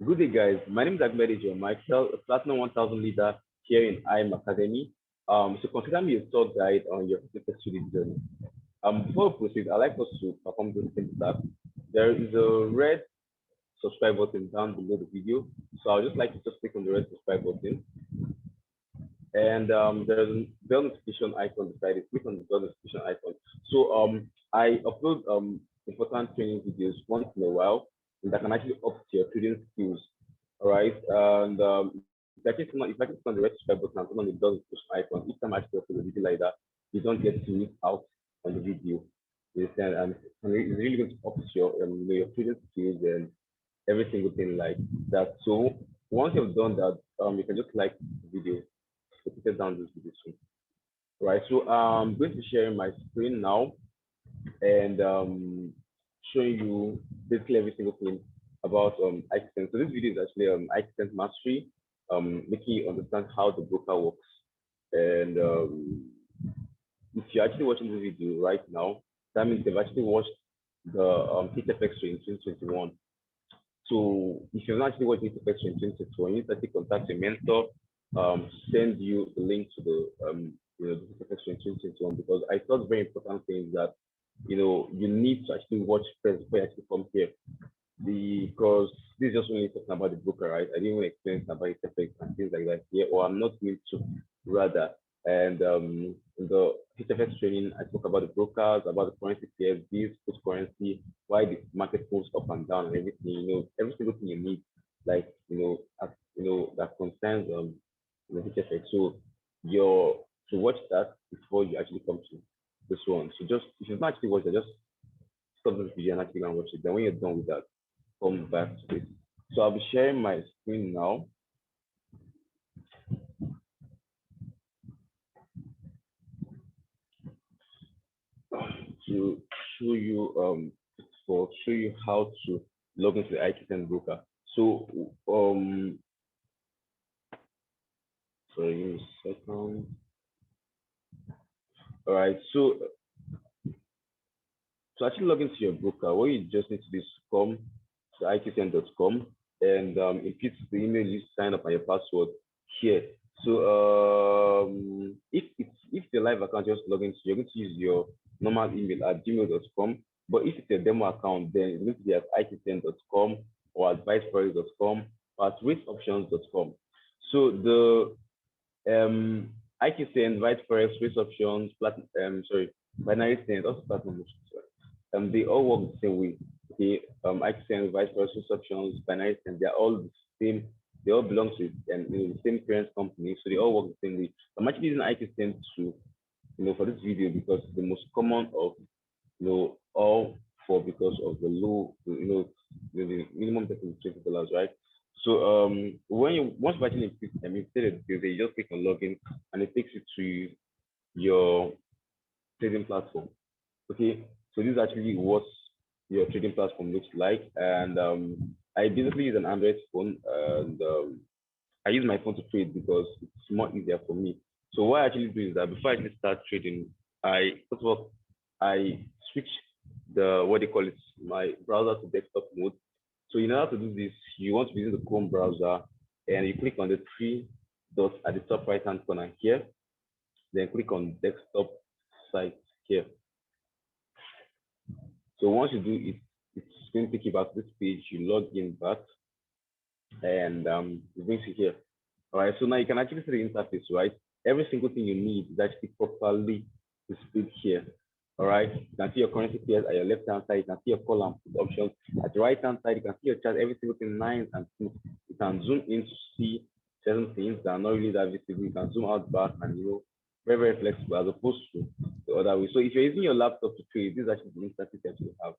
Good day, guys. My name is Ahmed Michael, a Platinum 1000 leader here in IM Academy. So consider me a tour guide on your physical student journey. Before we proceed, I'd like us to perform this simple task. There is a red subscribe button down below the video. So I'll just like to just click on the red subscribe button. And there's a bell notification icon beside it. Click on the bell notification icon. So I upload important training videos once in a while that can actually up to your trading skills. All right. And if I click on the red subscribe button and turn on the bell notification icon, each time I actually upload a video like that, you don't get to miss out on the video. You understand? And it's really going to up your your trading skills and every single thing like that. So once you've done that, you can just like the video, put down this video soon. Right. So I'm going to share my screen now and showing you basically every single thing about Iqcent. So this video is actually Iqcent mastery, making you understand how the broker works. And if you're actually watching this video right now, that means you've actually watched the HFX in 2021. So if you've not actually watched HFX in 2021, you need to actually contact your mentor, send you the link to the the HFX in 2021 because I thought very important things that you need to actually watch first before you actually come here. Because this is just only talking about the broker, right? I didn't want to explain about its effects and things like that here, or I'm not going to rather. And in the HFX training, I talk about the brokers, about the currency pairs, this put currency, why the market moves up and down, and everything. Every single thing you need, like that concerns HFX. So you're to watch that before you actually come to this one. So just if you've not actually watched it, just stop this video and actually go and watch it. Then when you're done with that, come back to this. So I'll be sharing my screen now to show you show you how to log into the Iqcent broker. So sorry, give me a second. All right, so actually log into your broker. What you just need to do is come to iqcent.com and input the email you sign up and your password here. So if the live account just log into, you're going to use your normal email at gmail.com. But if it's a demo account, then it's going to be at iqcent.com or at viceforex.com or at rateoptions.com. So the IQCN, Viceforex, race options, binary cents, also platinum options. They all work the same way. Okay, IQCN, Viceforex, race options, binary cents, they're all the same. They all belong to the same parent company, so they all work the same way. I'm actually using IQCN to for this video because it's the most common of all four because of the low, the minimum debt is $20, right? So when you once you actually instead you just click on login and it takes you to your trading platform. Okay, so this is actually what your trading platform looks like, and I basically use an Android phone, and I use my phone to trade because it's more easier for me. So what I actually do is that before I actually start trading, I first of all I switch the what they call it my browser to desktop mode. So in order to do this, you want to be using the Chrome browser, and you click on the three dots at the top right hand corner here. Then click on desktop site here. So once you do it, it's going to take you back to this page. You log in back, and it brings you here. All right, so now you can actually see the interface, right? Every single thing you need is actually properly displayed here. All right, you can see your currency pairs at your left hand side, you can see your column options at the right hand side, you can see your chart, every single thing nice and smooth. You can zoom in to see certain things that are not really that visible. You can zoom out back and very, very flexible as opposed to the other way. So if you're using your laptop to trade, this is actually the interface that you have.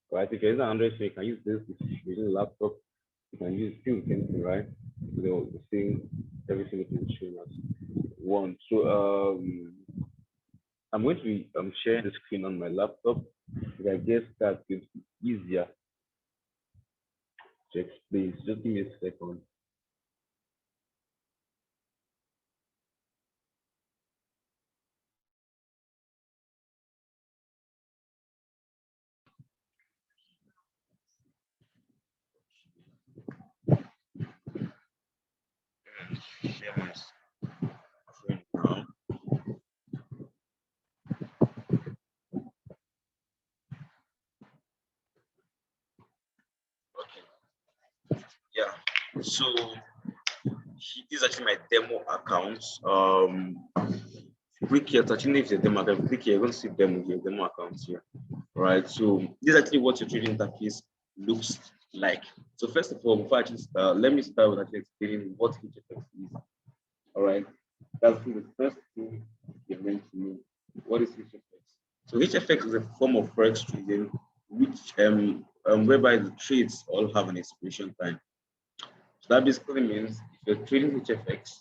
All right, if you're using Android, so you can use this. If you're using a laptop, you can use still the same thing, right? The same every single thing is showing us one. So I'm going to be sharing the screen on my laptop. If I guess that it's easier to explain. So just give me a second. Share my screen now. Okay. Yeah. So this is actually my demo account. Click here to actually if the demo account. Click here, you're going to see demo here, demo account here. Right. So this is actually what your trading interface looks like. So first of all, before I actually start, let me start with actually explaining what HFX is. All right. That's the first thing you're meant to know. What is HFX? So HFX is a form of forex trading which whereby the trades all have an expiration time. So that basically means if you're trading HFX,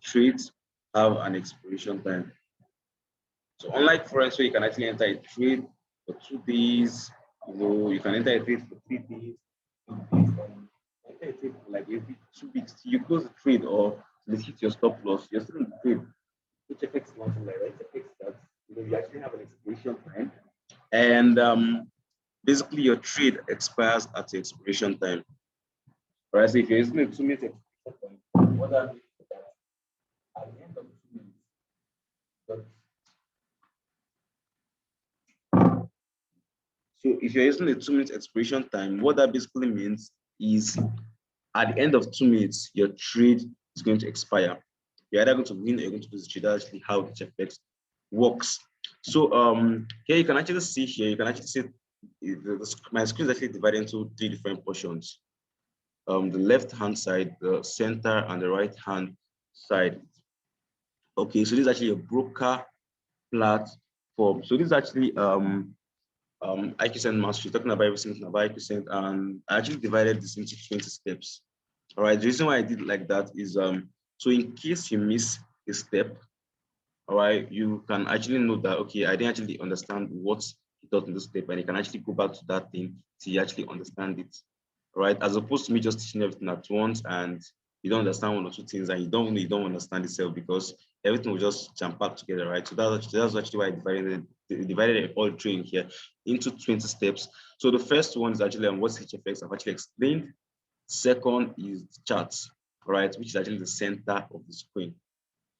trades have an expiration time. So unlike forex, where you can actually enter a trade for 2 days, you can enter a trade for 3 days, enter a trade for like every 2 weeks. You close the trade or you hit your stop loss, you're still in the trade. HFX is nothing like that. HFX that you actually have an expiration time, and basically your trade expires at the expiration time. Right? So if you're using a 2 minute expiration time, what that means is that at the end of 2 minutes, so if you're using a 2 minute expiration time, what that basically means is at the end of 2 minutes, your trade is going to expire. You're either going to win or you're going to lose the trade. That's actually how HFX works. So here you can actually see you can actually see my screen is actually divided into 3 different portions. The left hand side, the center, and the right hand side. Okay, so this is actually a broker platform. So this is actually Iqcent mastery, talking about everything about Iqcent, and I actually divided this into 20 steps. All right, the reason why I did it like that is so in case you miss a step, all right, you can actually know that okay, I didn't actually understand what he taught in this step, and you can actually go back to that thing to actually understand it. All right, as opposed to me just teaching everything at once and you don't understand one or two things and you don't understand itself because everything will just jump back together, right? So that's actually why I divided all training here into 20 steps. So the first one is actually on what's HFX. I've actually explained. Second is charts, right, which is actually the center of the screen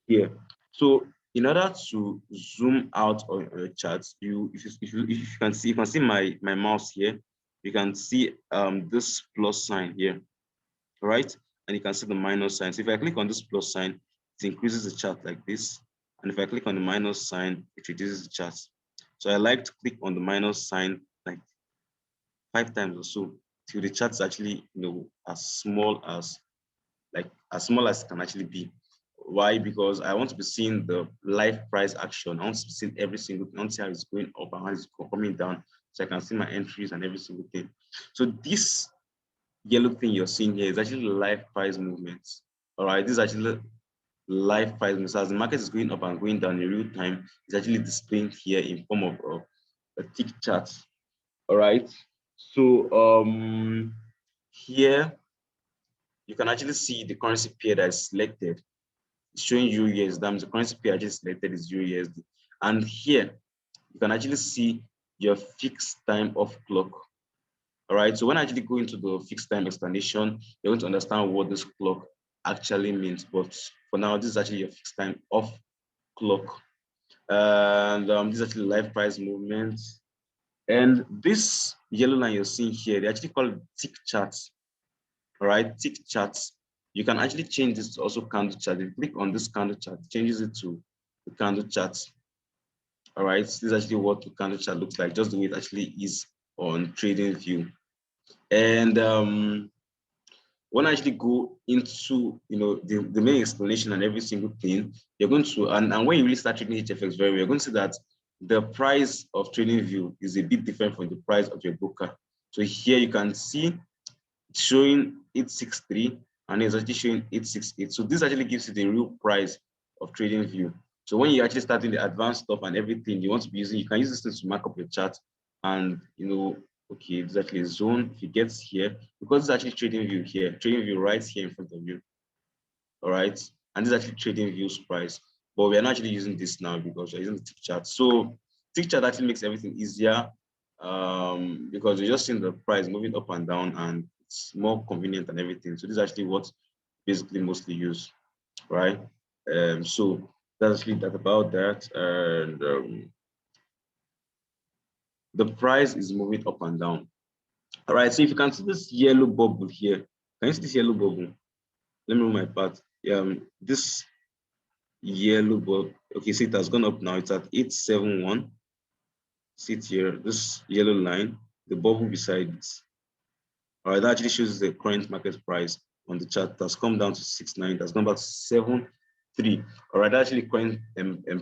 here. So in order to zoom out on your charts, if you can see, my mouse here, you can see this plus sign here, right? And you can see the minus sign. So if I click on this plus sign, it increases the chart like this. And if I click on the minus sign, it reduces the chart. So I like to click on the minus sign like 5 times or so till the chart is actually as small as it can actually be. Why? Because I want to be seeing the live price action. I want to be seeing every single thing. I want to see how it's going up and how it's coming down, so I can see my entries and every single thing. So this yellow thing you're seeing here is actually live price movements. All right, this is actually live price movements. As the market is going up and going down in real time, it's actually displaying here in form of a tick chart. All right, so here you can actually see the currency pair that is selected. It's showing USD. That means the currency pair I just selected is USD. And here you can actually see your fixed time off clock. All right, so when I actually go into the fixed time explanation, you're going to understand what this clock actually means. But for now, this is actually your fixed time off clock. And this is actually live price movements. And this yellow line you're seeing here, they actually call it tick charts. All right, tick charts. You can actually change this to also candle chart. If you click on this candle chart, it changes it to the candle charts. All right, this is actually what the candle chart looks like, just the way it actually is on trading view. And when I actually go into the main explanation and every single thing, you're going to and when you really start trading HFX very well, you're going to see that the price of trading view is a bit different from the price of your broker. So here you can see it's showing 863 and it's actually showing 868. So this actually gives you the real price of trading view. So when you actually start doing the advanced stuff and everything you want to be using, you can use this thing to mark up your chart and okay, this is actually a zone. If it gets here, because it's actually trading view here, trading view right here in front of you. All right, and this is actually trading views price, but we are not actually using this now because we're using the tick chart. So tick chart actually makes everything easier because you're just seeing the price moving up and down and it's more convenient and everything. So this is actually what basically mostly use, right? So that's really that about that. And the price is moving up and down. All right, so if you can see this yellow bubble here, can you see this yellow bubble? Let me move my part. This yellow bubble, okay, see it has gone up now. It's at 871. See it here, this yellow line, the bubble beside it. All right, that actually shows the current market price on the chart. That's come down to 69. That's gone back to 73. All right, actually current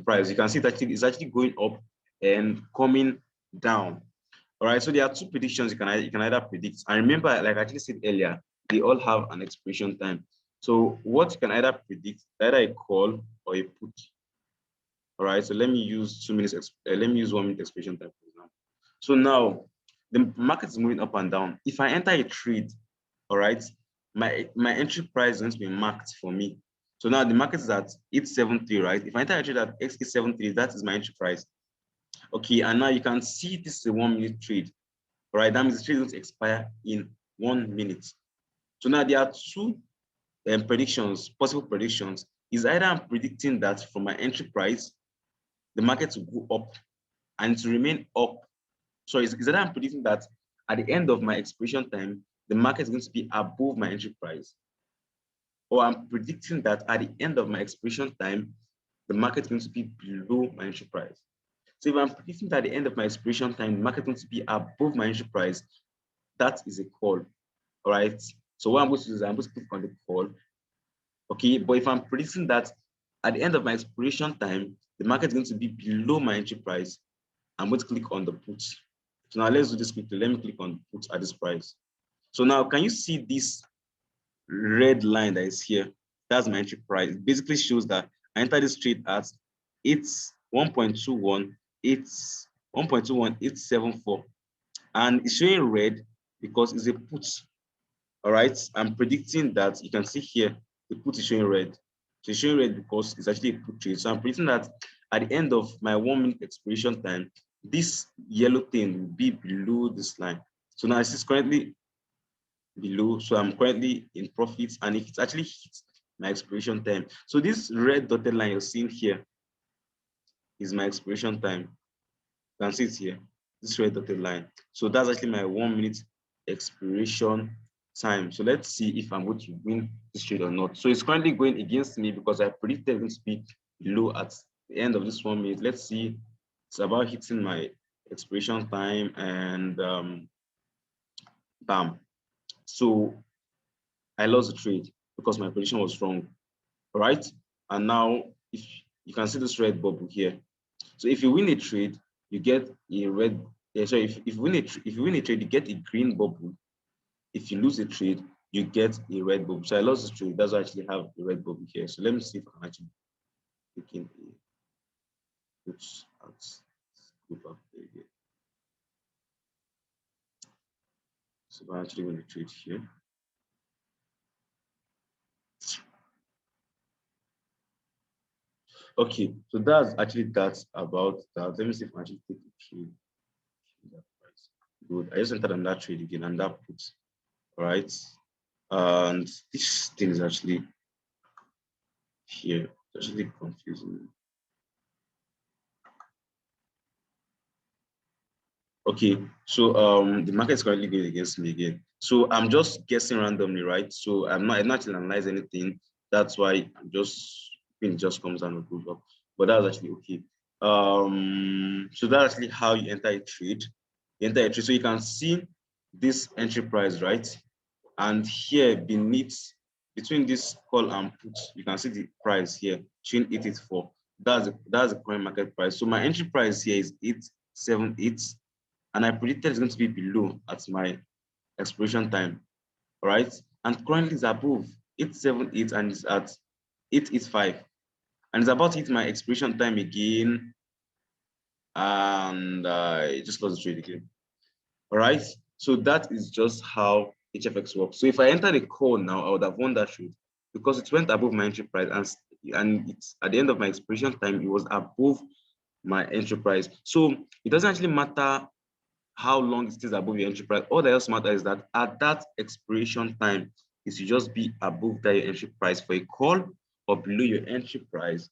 price. You can see that it's actually going up and coming down. All right, so there are two predictions you can either predict. And remember, like I actually said earlier, they all have an expiration time. So what you can either predict, either a call or a put. All right, so let me use 2 minutes. Let me use 1 minute expiration time, for example. So now the market is moving up and down. If I enter a trade, all right, my entry price is going to be marked for me. So now the market is at 873, right? If I enter a trade at 873, that is my entry price. Okay, and now you can see this is a 1 minute trade. All right, that means the trade is going to expire in 1 minute. So now there are two predictions, possible predictions. Is either I'm predicting that from my entry price, the market will go up and to remain up. So is either I'm predicting that at the end of my expiration time, the market is going to be above my entry price, or I'm predicting that at the end of my expiration time, the market is going to be below my entry price. So if I'm predicting that at the end of my expiration time, the market is going to be above my entry price, that is a call. All right. So what I'm going to do is I'm going to click on the call. Okay. But if I'm predicting that at the end of my expiration time, the market is going to be below my entry price, I'm going to click on the put. So now let's do this quickly. Let me click on put at this price. So now can you see this red line that is here? That's my entry price. It basically shows that I entered this trade at it's 1.21, it's 1.21874. And it's showing red because it's a put. All right. I'm predicting that you can see here the put is showing red. So it's showing red because it's actually a put trade. So I'm predicting that at the end of my 1 minute expiration time, this yellow thing will be below this line. So now it's currently below. So I'm currently in profits. And if it's actually hits my expiration time, so this red dotted line you're seeing here is my expiration time. You can see it here, this red dotted line. So that's actually my 1 minute expiration time. So let's see if I'm going to win this trade or not. So it's currently going against me because I predicted it to be low at the end of this 1 minute. Let's see. It's about hitting my expiration time and bam. So I lost the trade because my prediction was wrong. All right. And now if you can see this red bubble here. So if you win a trade, you get a red. Sorry, if you win a trade, you get a green bubble. If you lose a trade, you get a red bubble. So I lost the trade. That's why I actually have a red bubble here. So let me see if I can actually pick in a oops, let's go back there again. So I'm actually going to trade here. Okay, so that's actually that about that. Let me see if I actually take a trade. Good. I just entered on that trade again and that puts. All right. And this thing is actually here. It's actually confusing. Okay, so the market is currently going against me again. So I'm just guessing randomly, right? So I'm not analyze anything. That's why I'm just it just comes down and goes up. But that's actually okay. So that's actually how you enter a trade. You enter a trade. So you can see this entry price, right? And here beneath, between this call and put, you can see the price here, 884. That's the current market price. So my entry price here is 878, and I predicted it's going to be below at my expiration time. All right, and currently it's above 878 and it's at 885, and it's about to hit my expiration time again, and I just lost the trade again. All right, so that is just how HFX works. So if I enter the call now, I would have won that trade because it went above my entry price, and it's at the end of my expiration time, it was above my entry price. So it doesn't actually matter how long it stays above your entry price. All that else matters is that at that expiration time is to just be above that your entry price for a call or below your entry price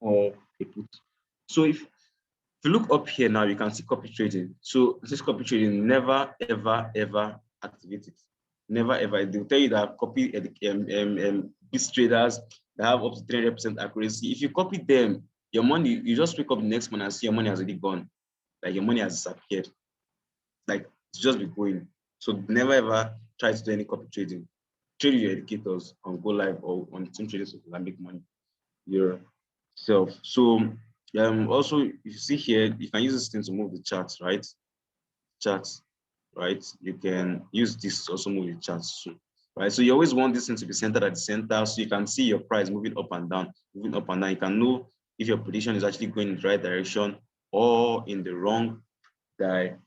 for a put. So if you look up here now, you can see copy trading. So this copy trading, never, ever, ever activate it. Never, ever. They'll tell you that copy these traders that have up to 300% accuracy. If you copy them, your money, you just wake up the next morning and see your money has already gone. Like your money has disappeared. Like it's just be going. So never, ever try to do any copy trading. Trade your educators on Go Live or on team trading so you can make money yourself. So also, if you see here, you can use this thing to move the charts, right? Charts, right? You can use this to also move the charts too, right? So you always want this thing to be centered at the center so you can see your price moving up and down, moving up and down. You can know if your prediction is actually going in the right direction or in the wrong direction.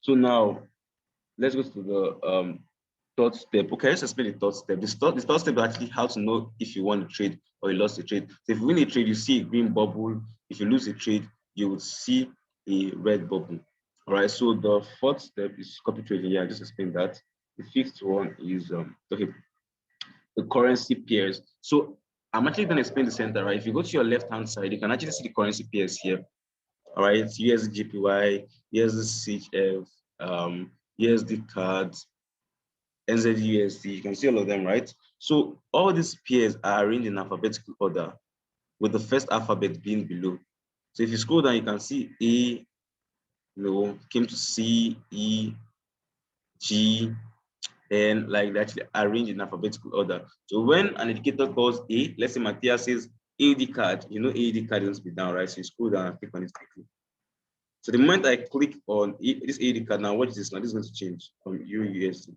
So now let's go to the third step. Okay, let's explain the third step. The third step is actually how to know if you won a trade or you lost a trade. So if you win a trade, you see a green bubble. If you lose a trade, you would see a red bubble. All right. So the fourth step is copy trading. Yeah, I just explained that. The fifth one is okay, the currency pairs. So I'm actually going to explain the center, right? If you go to your left-hand side, you can actually see the currency pairs here. All right, it's USD GPY, USD CHF, USD cards, NZUSD. You can see all of them, right? So all these pairs are arranged in alphabetical order, with the first alphabet being below. So if you scroll down, you can see A, came to C, E, G, and like that, arranged in alphabetical order. So when an indicator calls A, let's say Matthias says AD card, AD card is be down, right? So you scroll down and click on it quickly. So the moment I click on this AD card, now watch this. Now this is going to change from EURUSD.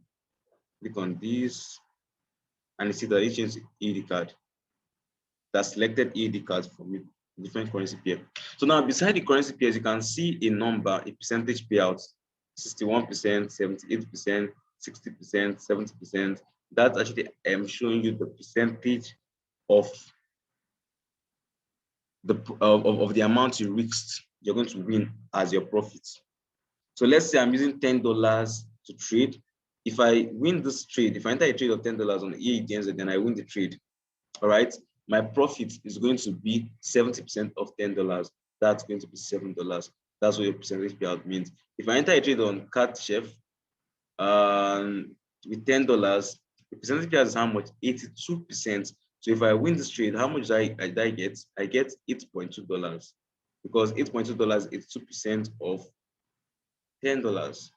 Click on this, and you see that it changed AD card. That selected AD cards for me, different currency pair. So now beside the currency pairs, you can see a number, a percentage payout, 61%, 78%, 60%, 70%. That's actually showing you the percentage of the amount you risked you're going to win as your profits. So let's say I'm using $10 to trade. If I win this trade, if I enter a trade of $10 on EADNZ, then I win the trade. All right, my profit is going to be 70% of $10. That's going to be $7. That's what your percentage payout means. If I enter a trade on Card Chef with $10, the percentage payout is how much? 82%. So if I win this trade, how much I get? I get $8.2 because $8.2 is 2% of $10.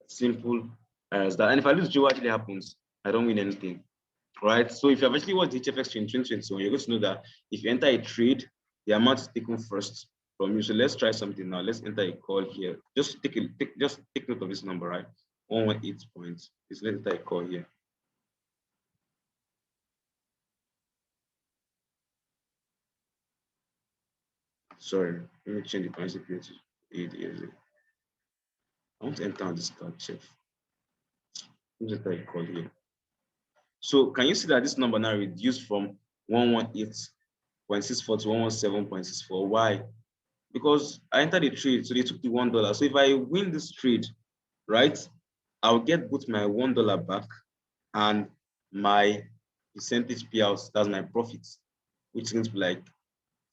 Simple as that. And if I lose, what actually happens? I don't win anything. Right? So if you have actually watched HFX in 2021, you're going to know that if you enter a trade, the amount is taken first from you. So let's try something now. Let's enter a call here. Just take note of this number, right? 118 points. Let's enter a call here. Sorry, let me change the currency pair to ADS. I want to enter on this card, chef. Let's enter a call here. So can you see that this number now reduced from 118.64 to 117.64? Why? Because I entered the trade, so they took the $1. So if I win this trade, right, I'll get both my $1 back and my percentage payouts. That's my profits, which is going to be like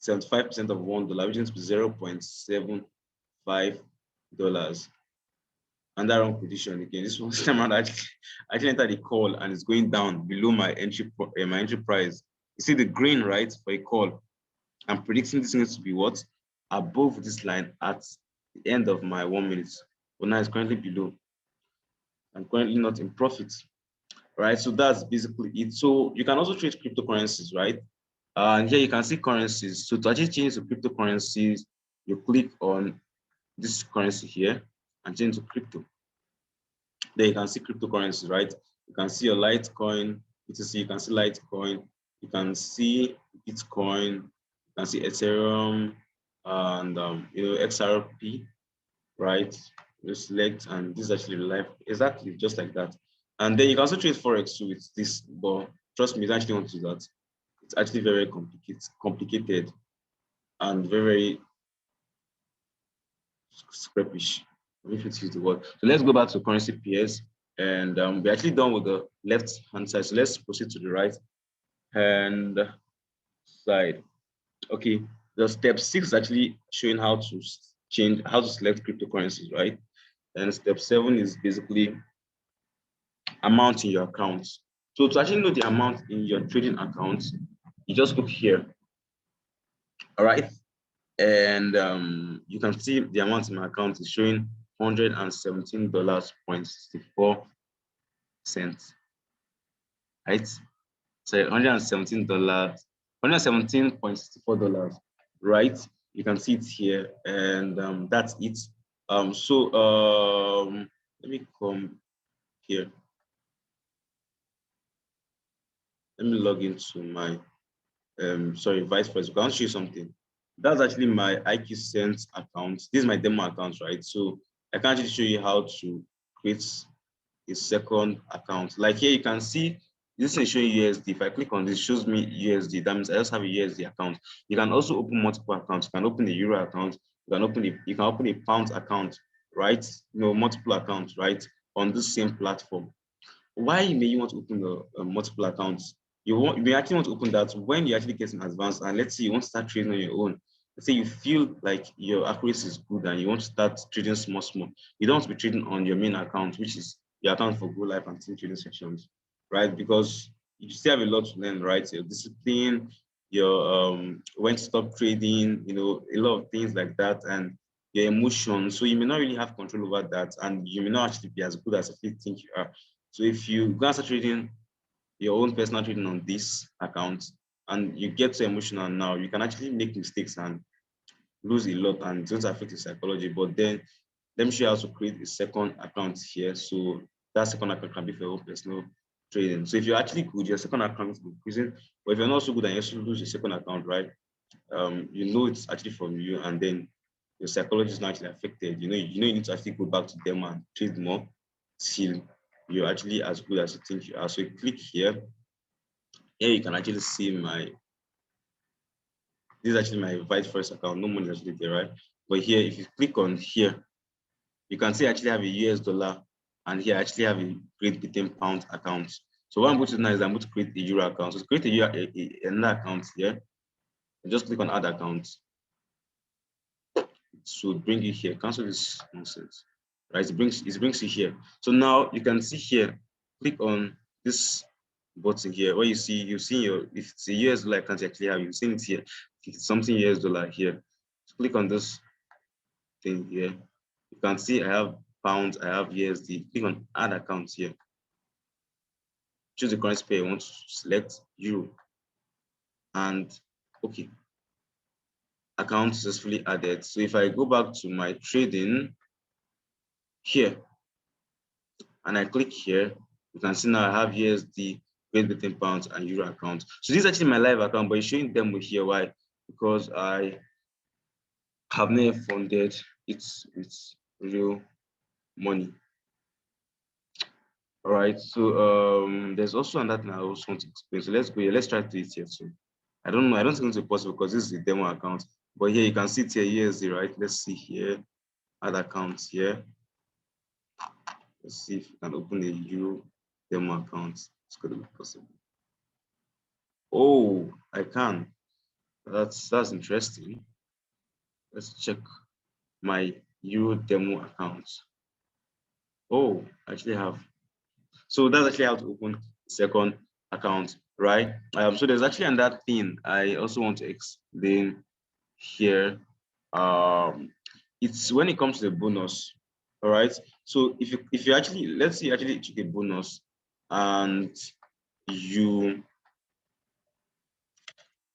75% of $1, which is going to be $0.75. And that wrong position again. This one time around, I actually entered the call and it's going down below my entry price. You see the green, right, for a call. I'm predicting this needs to be what? Above this line at the end of my 1 minute. But now it's currently below. I'm currently not in profit, right? So that's basically it. So you can also trade cryptocurrencies, right? And here you can see currencies. So to actually change to cryptocurrencies, you click on this currency here and change to crypto. There you can see cryptocurrencies, right? You can see your Litecoin, BTC, you can see Litecoin, you can see Bitcoin, you can see Ethereum, and XRP, right? You select, and this is actually live, exactly just like that. And then you can also trade Forex too with this, but trust me, you actually want to do that. It's actually very complicated and very scrappish. If it's use the word. So let's go back to currency pairs. And we're actually done with the left hand side. So let's proceed to the right hand side. Okay, the step 6 is actually showing how to change, how to select cryptocurrencies, right? And step 7 is basically amount in your account. So to actually know the amount in your trading account, you just look here, all right? And you can see the amount in my account is showing $117.64, right? So $117, $117.64, right? You can see it here, and that's it. Let me come here. Let me log into my sorry, vice president. I want to show you something. That's actually my Iqcent account. This is my demo account, right? So I can actually show you how to create a second account. Like here, you can see this is showing USD. If I click on this, it shows me USD. That means I just have a USD account. You can also open multiple accounts. You can open a Euro account. You can open a pound account, right? You know, multiple accounts, right? On the same platform. Why may you want to open multiple accounts? You may actually want to open that when you actually get in advance, and let's say you want to start trading on your own. Let's say you feel like your accuracy is good and you want to start trading small. You don't want to be trading on your main account, which is your account for Go Live and Team Trading Sessions, right? Because you still have a lot to learn, right? Your discipline, your when to stop trading, you know, a lot of things like that, and your emotions. So you may not really have control over that, and you may not actually be as good as you think you are. So if you go and start trading your own personal trading on this account and you get so emotional now, you can actually make mistakes and lose a lot, and it does affect your psychology. But then let me show you how to create a second account here. So that second account can be for your own personal trading. So if you're actually good, your second account is increasing. But if you're not so good and you actually lose your second account, right? You know it's actually from you, and then your psychology is not actually affected. You need to actually go back to them and trade more till you're actually as good as you think you are. So you click here. Here you can actually see this is actually my Vice First account. No money is actually there, right? But here, if you click on here, you can see I actually have a US dollar, and here I actually have a Great Britain pound account. So what I'm going to do now is I'm going to create a Euro account. So to create another account here, just click on Add Account. So bring you here. Cancel this nonsense, right? It brings you here. So now you can see here. Click on this button here. Where you see your, if it's a US dollar account you actually have, you've seen it here. If it's something US dollar here, so click on this thing here. You can see I have pounds, I have USD. Click on Add Account here. Choose the currency pair you want to select Euro, and okay. Account successfully added. So if I go back to my trading here and I click here, you can see now I have USD, Great Britain pounds, and Euro account. So this is actually my live account, but it's showing demo here. Why? Because I have never funded it with real money. All right. So there's also another thing I also want to explain. So let's go here. Let's try to do it here too. I don't know. I don't think it's possible because this is a demo account. But here you can see it here USD, right? Let's see here. Add accounts here. Let's see if you can open a Euro demo account. It's going to be possible. Oh, I can. That's interesting. Let's check my Euro demo account. Oh, I actually have. So that's actually how to open the second account, right? So there's actually another thing I also want to explain here. It's when it comes to the bonus. All right. So if you actually, let's say you actually took a bonus and you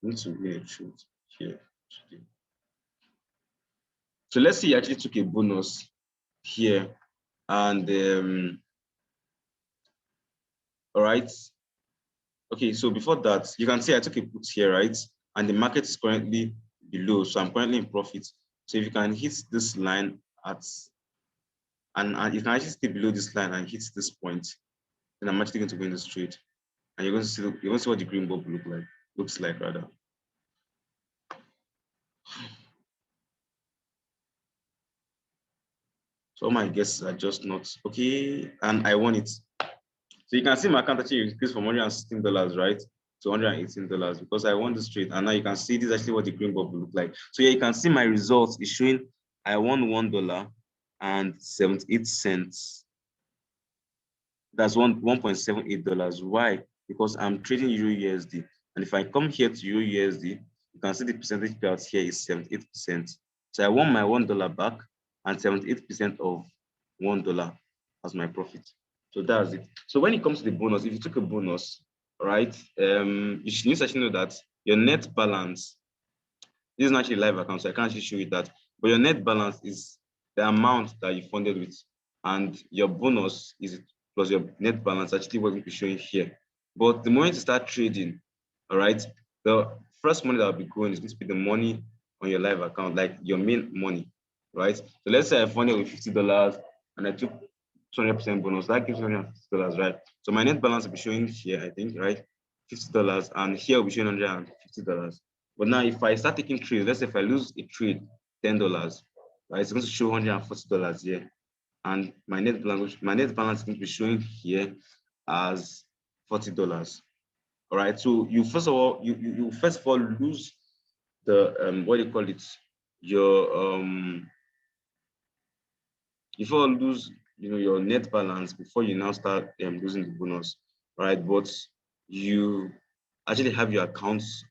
need to be a truth here. So let's say you actually took a bonus here, and all right. Okay, so before that, you can see I took a put here, right? And the market is currently below, so I'm currently in profit. So if you can hit this line at, and you can actually stay below this line and hit this point, then I'm actually going to win this trade. And you're going to see what the green bubble looks like rather. So all my guesses are just not okay, and I won it. So you can see my account actually increased from $116, right, to $118 because I won this trade. And now you can see this is actually what the green bubble look like. So yeah, you can see my results is showing I won $1.78. That's $1.78. Why? Because I'm trading Euro USD. And if I come here to Euro USD, you can see the percentage payout here is 78%. So I won my $1 back and 78% of $1 as my profit. So that's it. So when it comes to the bonus, if you took a bonus, right, you should need to actually know that your net balance, this is not actually a live account, so I can't actually show you that, but your net balance is the amount that you funded with, and your bonus is plus your net balance, actually what we'll be showing here. But the moment you start trading, all right, the first money that will be going is going to be the money on your live account, like your main money, right? So let's say I funded with $50 and I took 200% bonus, that gives $150, right? So my net balance will be showing here, I think, right? $50, and here will be showing $150. But now if I start taking trades, let's say if I lose a trade, $10, right, it's going to show $140 here. And my net balance is going to be showing here as $40. All right. So you first of all, you first of all lose the what do you call it? Your you first lose your net balance before you now start losing the bonus. Right. But you actually have your accounts,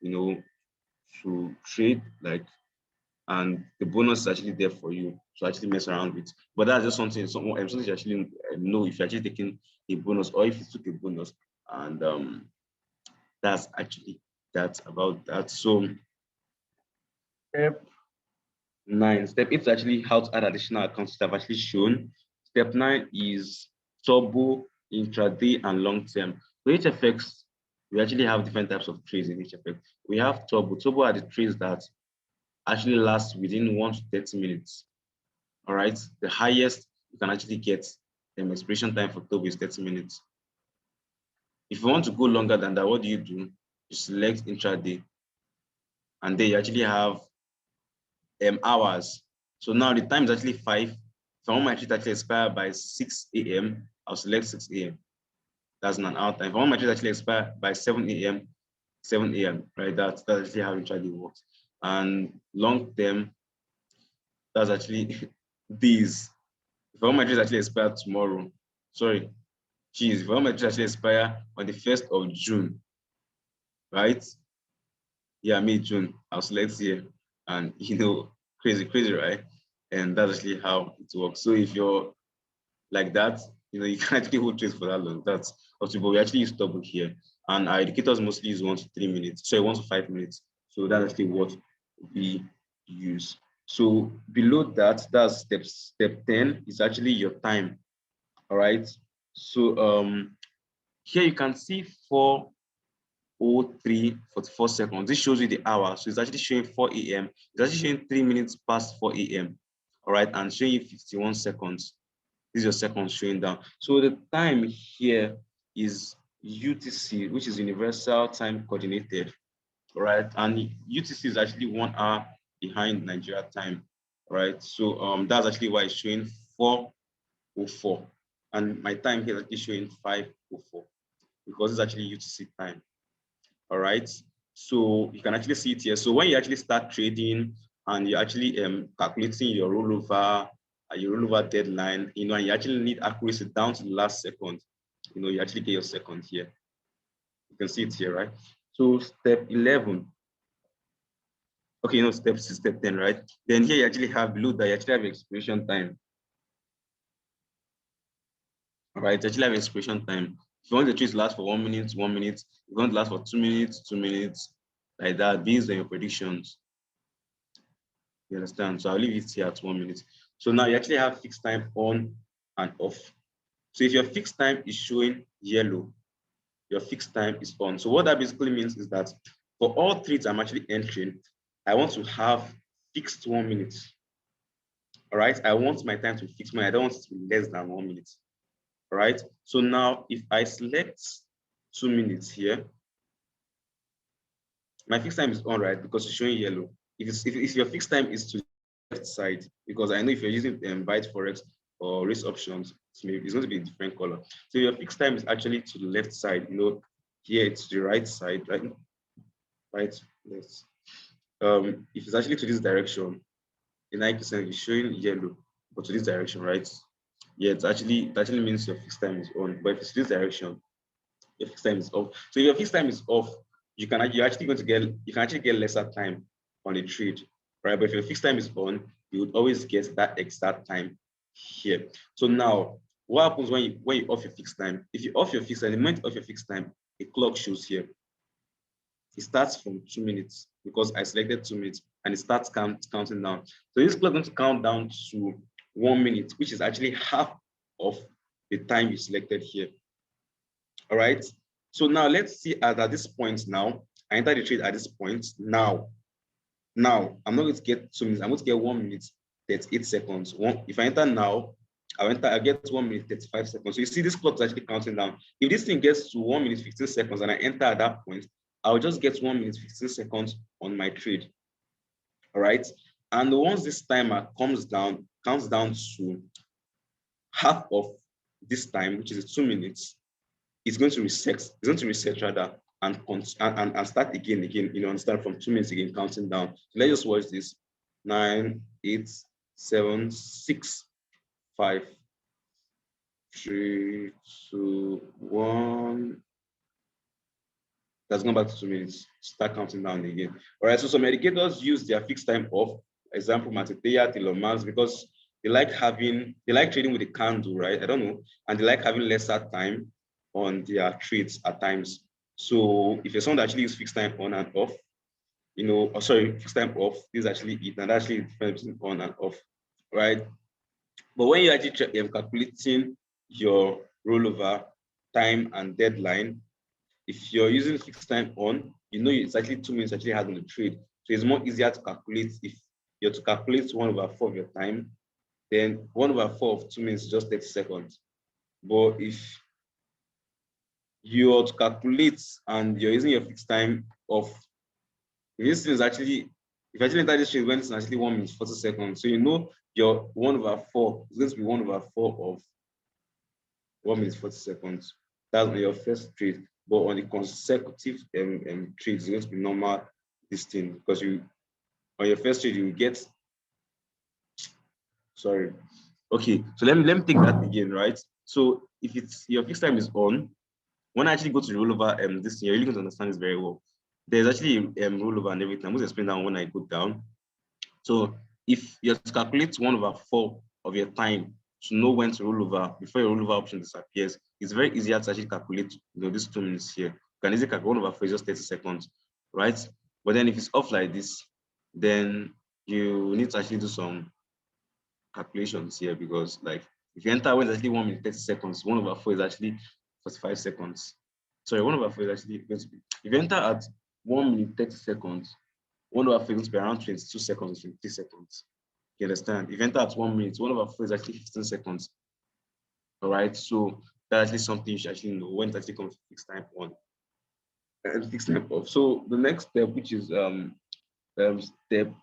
to trade, like, and the bonus is actually there for you to actually mess around with. But that's just something you actually know if you're actually taking a bonus or if you took a bonus. And that's actually that about that. So step 9, step 8 is actually how to add additional accounts that I've actually shown. Step 9 is turbo, intraday, and long term. For each FX, we actually have different types of trades in each FX. We have turbo. Turbo are the trades that actually last within 1 to 30 minutes. All right, the highest you can actually get expiration time for turbo is 30 minutes. If you want to go longer than that, what do? You select intraday, and then you actually have hours. So now the time is actually 5. If I want my trade to actually expire by 6 a.m., I'll select 6 a.m. That's an hour time. If I want my trade to actually expire by 7 a.m., 7 a.m., right? That's actually how intraday works. And long term, that's actually days. If I want my trade to actually expire tomorrow, if I want my trade to actually expire on the 1st of June, right? Yeah, June, I'll select here, and crazy, right? And that's actually how it works. So if you're like that, you can actually hold trades for that long. That's up but we actually use double here, and our indicators mostly use 1 to 3 minutes, sorry, 1 to 5 minutes. So that's actually what we use. So below that, that's step 10 is actually your time. All right. So here you can see 4:03:44 seconds. This shows you the hour. So it's actually showing 4 a.m. It's actually showing 3 minutes past 4 a.m. All right, and showing you 51 seconds. This is your seconds showing down. So the time here is UTC, which is Universal Time Coordinated. All right, and UTC is actually 1 hour behind Nigeria time. All right, so that's actually why it's showing 4:04, and my time here is actually showing 5:04 because it's actually UTC time. All right, so you can actually see it here. So when you actually start trading and you're actually calculating your rollover deadline, and you actually need accuracy down to the last second, you actually get your second here. You can see it here, right? So step 11. Okay, step 10, right? Then here you actually have below that you actually have expiration time. All right, you actually have expiration time. If you want the trade to last for 1 minute, 1 minute. If you want to last for 2 minutes, 2 minutes, like that, based on your predictions. You understand? So I'll leave it here at 1 minute. So now you actually have fixed time on and off. So if your fixed time is showing yellow, your fixed time is on. So what that basically means is that for all trades I'm actually entering, I want to have fixed 1 minute. All right. I want my time to be fixed. I don't want it to be less than 1 minute. All right. So now if I select 2 minutes here, my fixed time is on, right? Because it's showing yellow. If your fixed time is to the left side, because I know if you're using Byte Forex or risk options, it's going to be a different color. So your fixed time is actually to the left side, here it's the right side, right? Right, left. If it's actually to this direction, in Iqcent is showing yellow, but to this direction, right? Yeah, it actually means your fixed time is on. But if it's this direction, your fixed time is off. So if your fixed time is off, you're actually going to you can actually get lesser time on the trade, right? But if your fixed time is on, you would always get that exact time here. So now, what happens when you off your fixed time? If you off your fixed time, the moment of your fixed time, a clock shows here. It starts from 2 minutes because I selected 2 minutes, and it starts counting down. So this clock is going to count down to 1 minute, which is actually half of the time you selected here. All right. So now let's see at this point now. I enter the trade at this point now. Now I'm not going to get 2 minutes. I'm going to get 1 minute 38 seconds. If I enter now, I get 1 minute 35 seconds. So you see this clock is actually counting down. If this thing gets to 1 minute 15 seconds and I enter at that point, I'll just get 1 minute 15 seconds on my trade. All right. And once this timer counts down to half of this time, which is 2 minutes, it's going to reset. It's going to reset rather and start again. Start from 2 minutes again, counting down. So let's just watch this. 9, 8, 7, 6, 5, 3, 2, 1. That's gone back to 2 minutes. Start counting down again. All right. So some educators use their fixed time off. Example, Mateteya, Tilomans, because they like trading with a candle, right? I don't know, and they like having lesser time on their trades at times. So if you're someone that actually use fixed time on and off, fixed time off, this is actually it, and actually difference between on and off, right? But when you're actually calculating your rollover time and deadline, if you're using fixed time on, it's actually 2 minutes actually hard on the trade. So it's more easier to calculate. If you're to calculate 1/4 of your time, then 1/4 of 2 minutes is just 30 seconds. But if you're to calculate and you're using your fixed time off, this is actually, if you actually enter this trade when it's actually 1 minute 40 seconds, so your 1/4 is going to be 1/4 of 1 minute 40 seconds. That's on your first trade. But on the consecutive trades, it's going to be normal this thing, because on your first trade you will get, sorry. Okay, so let me take that again, right? So if it's your fixed time is on, when I actually go to the rollover, this thing, you're really going to understand this very well. There's actually rollover and everything. I'm going to explain that when I go down. So if you have to calculate 1/4 of your time to know when to roll over before your rollover option disappears, it's very easier to actually calculate these 2 minutes here. You can easily calculate 1/4 is just 30 seconds, right? But then if it's off like this, then you need to actually do some calculations here, because like if you enter when it's actually 1 minute 30 seconds, 1/4 is actually 45 seconds. Sorry, 1/4 is actually going to be, if you enter at 1 minute 30 seconds, 1/4 is going to be around 22 seconds, 23 seconds. You understand? If you enter at 1 minute, 1/4 is actually 15 seconds. All right. So that's actually something you should actually know when it actually comes to fixed time on and fixed time off. So the next step, which is step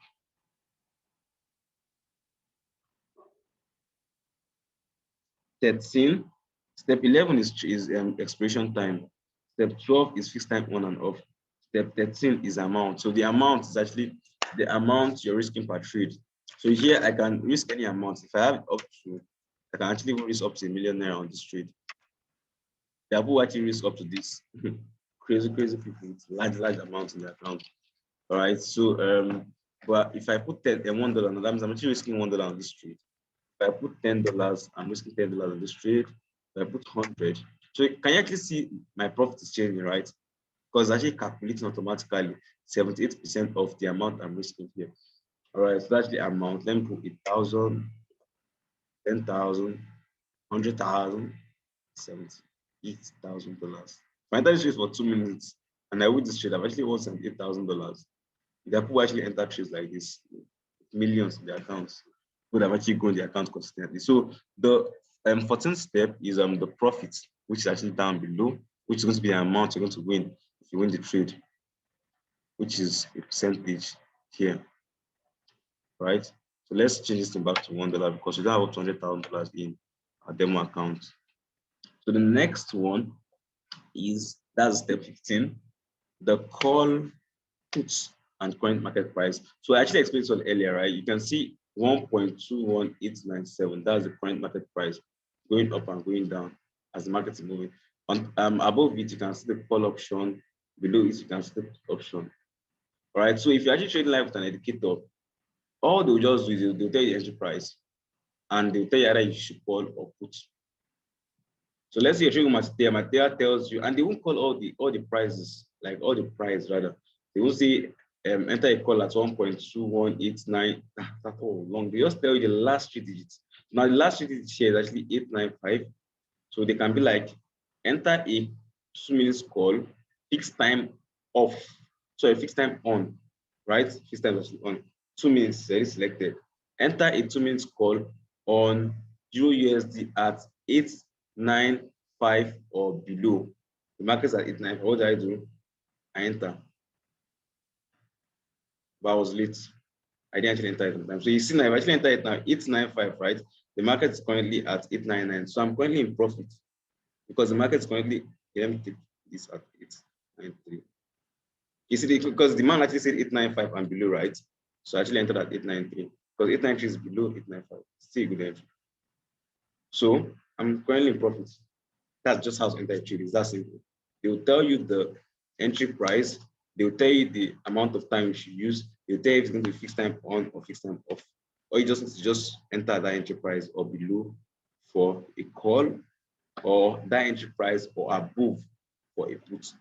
13. Step 11 is expiration time. Step 12 is fixed time on and off. Step 13 is amount. So the amount is actually the amount you're risking per trade. So here I can risk any amount. If I have it up to, I can actually risk up to ₦1 million on this trade. There are people actually risk up to this. crazy people with large amounts in their account. All right. So but if I put $1, that means I'm actually risking $1 on this trade. If I put $10, I'm risking $10 on this trade. If I put 100, so can you actually see my profit is changing, right? Because actually calculating automatically 78% of the amount I'm risking here. All right, so that's the amount. Let me put 1,000, 10,000, 100,000, $78,000. If I enter this trade for 2 minutes and I win this trade, I've actually won $78,000. There are people actually enter trades like this, millions in their accounts. People have actually grown their account consistently. So the 14th step is the profit, which is actually down below, which is going to be the amount you're going to win if you win the trade, which is a percentage here, right? So let's change this thing back to $1 because we don't have $200,000 in our demo account. So the next one is, that's step 15, the call, puts, and current market price. So I actually explained this earlier, right? You can see 1.21897. That's the current market price going up and going down as the market is moving. On above it, you can see the call option. Below it, you can see the put option. All right. So if you're actually trading live with an educator, all they'll just do is they'll tell you the entry price, and they'll tell you either you should call or put. So let's say you're trading Materia. Materia tells you, and they won't call all the prices, like all the price rather. They will say enter a call at 1.2189. That's all long. They just tell you the last 3 digits. Now the last 3 digits here is actually 895. So they can be like enter a 2 minutes call, fixed time off. Sorry, fixed time on, right? Fixed time is on. 2 minutes is selected. Enter a 2 minutes call on USD at 895 or below. The market's at 895. What do I do? I enter. But I was late. I didn't actually enter it on time. So you see now, if I actually enter it now, 895, right? The market is currently at 899. So I'm currently in profit because the market is currently, let me take this at 893. You see, because the man actually said 895 and below, right? So I actually entered at 893 because 893 is below 895. Still a good entry. So I'm currently in profit. That's just how enter a trade is. That simple. They will tell you the entry price. They will tell you the amount of time you should use. They'll tell you if it's going to be fixed time on or fixed time off. Or you just need to just enter that entry price or below for a call, or that entry price or above for a put.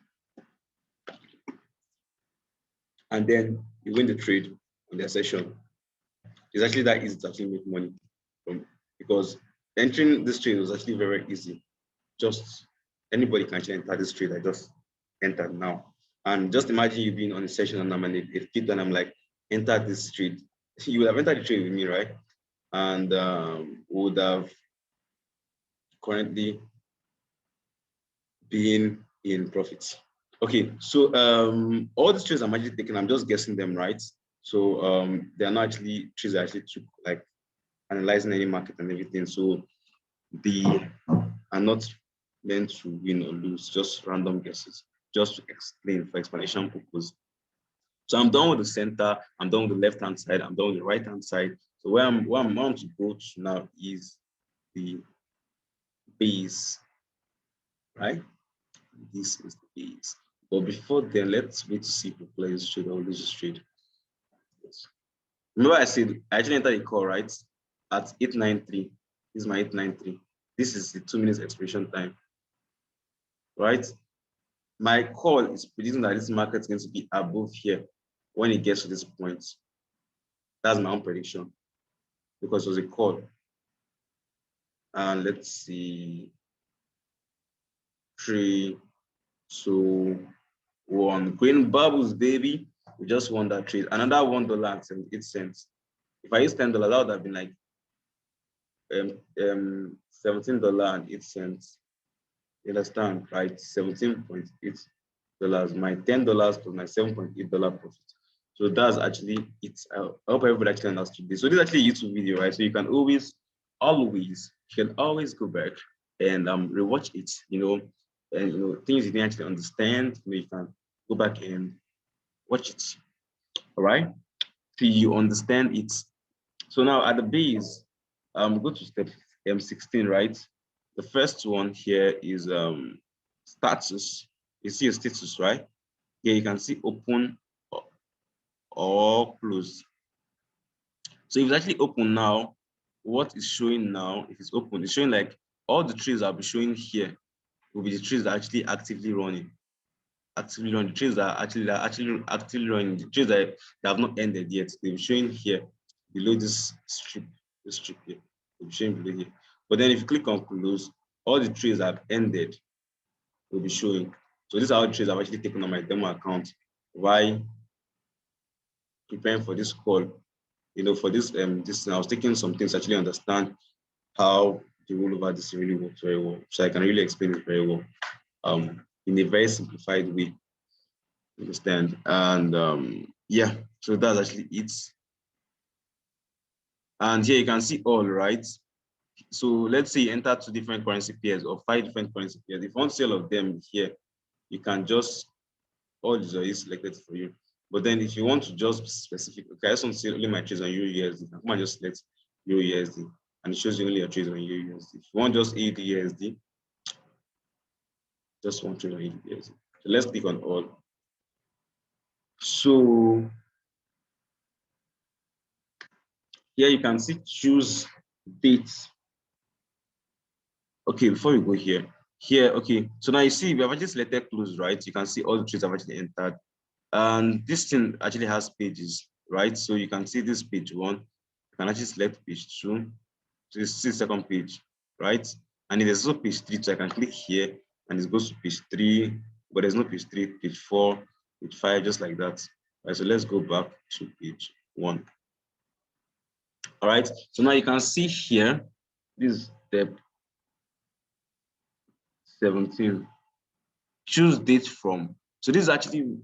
And then you win the trade on their session. It's actually that easy to actually make money from, because entering this trade was actually very easy. Just anybody can actually enter this trade. I just entered now. And just imagine you being on a session and I'm an educator and I'm like, enter this trade. You would have entered the trade with me, right? And would have currently been in profits. Okay, so all these trades I'm actually taking, I'm just guessing them, right? So they're not actually trades I actually took, like analyzing any market and everything. So they are not meant to win or lose, just random guesses, just to explain for explanation purpose. So I'm done with the center, I'm done with the left-hand side, I'm done with the right-hand side. So where I'm going to go to now is the base, right? This is the base. But before then, let's wait to see if the players trade or lose trade. Remember I said I actually entered a call, right? At 893. This is my 893. This is the 2 minutes expiration time, right? My call is predicting that this market is going to be above here when it gets to this point. That's my own prediction because it was a call. And let's see. 3, 2, 1. Green bubbles, baby. We just won that trade. Another $1.78. If I use $10, that would have been like $17.08. You understand, right? $17.8. My $10 plus my $7.8 profit. So that's actually it. I hope everybody actually understood this. So this is actually a YouTube video, right? So you can always go back and rewatch it, and things you didn't actually understand, you can go back and watch it. All right, till you understand it. So now at the base, go to step 16, right? The first one here is status. You see a status, right? Here you can see open or close. So if it's actually open now, what is showing now, if it's open, it's showing like all the trees I'll be showing here will be the trees that are actually actively running. The trees that are actually actively running, the trees that have not ended yet. They'll be showing here below this strip here. They'll be showing below here. But then if you click on close, all the trees that have ended will be showing. So these are all the trees I've actually taken on my demo account while preparing for this call. For this I was taking some things to actually understand how the rollover this really works very well. So I can really explain it very well in a very simplified way. Understand? And yeah, so that's actually it. And here you can see all, right? So let's say you enter 2 different currency pairs or 5 different currency pairs. If you want to see all of them here, you can just, all these are selected for you. But then if you want to just be specific, okay, I just want to see only my trades on Euro USD. Come on, just select Euro USD, and it shows you only your trades on Euro USD. If you want just AUD USD, just one trade on AUD USD. So let's click on all. So here you can see choose dates. Okay, before we go here, okay, so now you see we have actually selected close, right? You can see all the trades have actually entered. And this thing actually has pages, right? So you can see this page 1, you can actually select page 2, so this is the second page, right? And there's also page 3, so I can click here and it goes to page 3, but there's no page 3, page 4, page 5, just like that. All right, so let's go back to page 1. All right, so now you can see here, this is step 17. Choose date from. So this is actually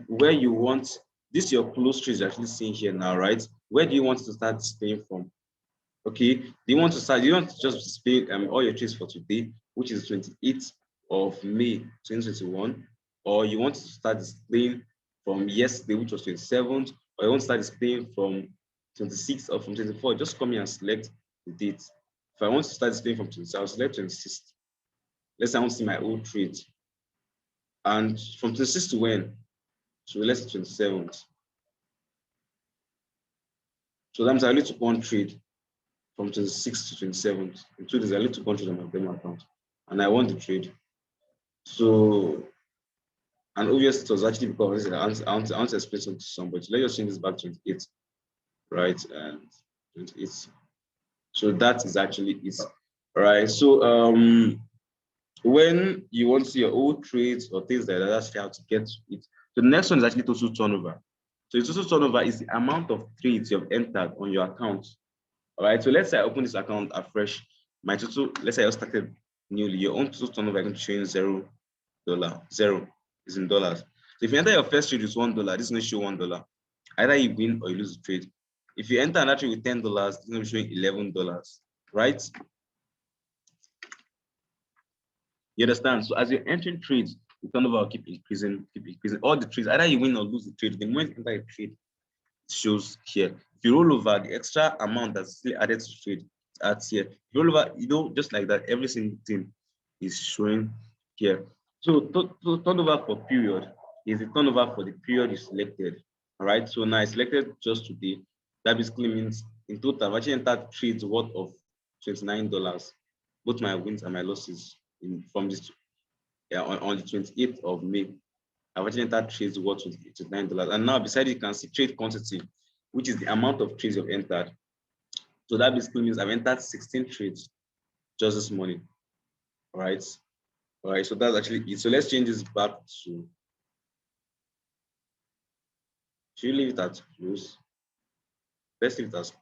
where you want, this your close trade is actually seen here now, right? Where do you want to start displaying from? Okay, do you want to start, you want to just display all your trades for today, which is 28th of May 2021, or you want to start displaying from yesterday, which was 27th, or you want to start displaying from 26th or from 24th? Just come here and select the date. If I want to start displaying from 26th, I'll select 26th. Let's say I want to see my old trade. And from 26th to when? So let's say 27th. So that means I only took one trade from 26th to 27th. In 2 days, I only took one trade on my demo account. And I won the trade. So, and obviously it was actually because I want to explain something to somebody. Let's just change this back to 28, right? And 28. So that is actually it. All right. So when you want to see your old trades or things like that, that's how to get to it. So the next one is actually total turnover. So the total turnover is the amount of trades you have entered on your account. All right. So let's say I open this account afresh. My total, let's say I started newly. Your own total turnover is going to show you $0. Zero is in dollars. So if you enter your first trade with $1, this is going to show $1. Either you win or you lose the trade. If you enter another trade with $10, it's going to be showing $11, right? You understand? So as you're entering trades, the turnover will keep increasing, All the trades, either you win or lose the trade. The moment you enter a trade, it shows here. If you roll over, the extra amount that's still added to the trade adds here. If you roll over, just like that, every single thing is showing here. So turnover for period is the turnover for the period you selected. All right. So now I selected just today. That basically means in total, I've actually entered trades worth of $29, both my wins and my losses from this on the 28th of May. I've actually entered trades worth $29. And now beside it, you can see trade quantity, which is the amount of trades you've entered. So that basically means I've entered 16 trades just this morning. All right. All right. So that's actually it. So let's change this back to, should you leave it at close? Let's leave it as,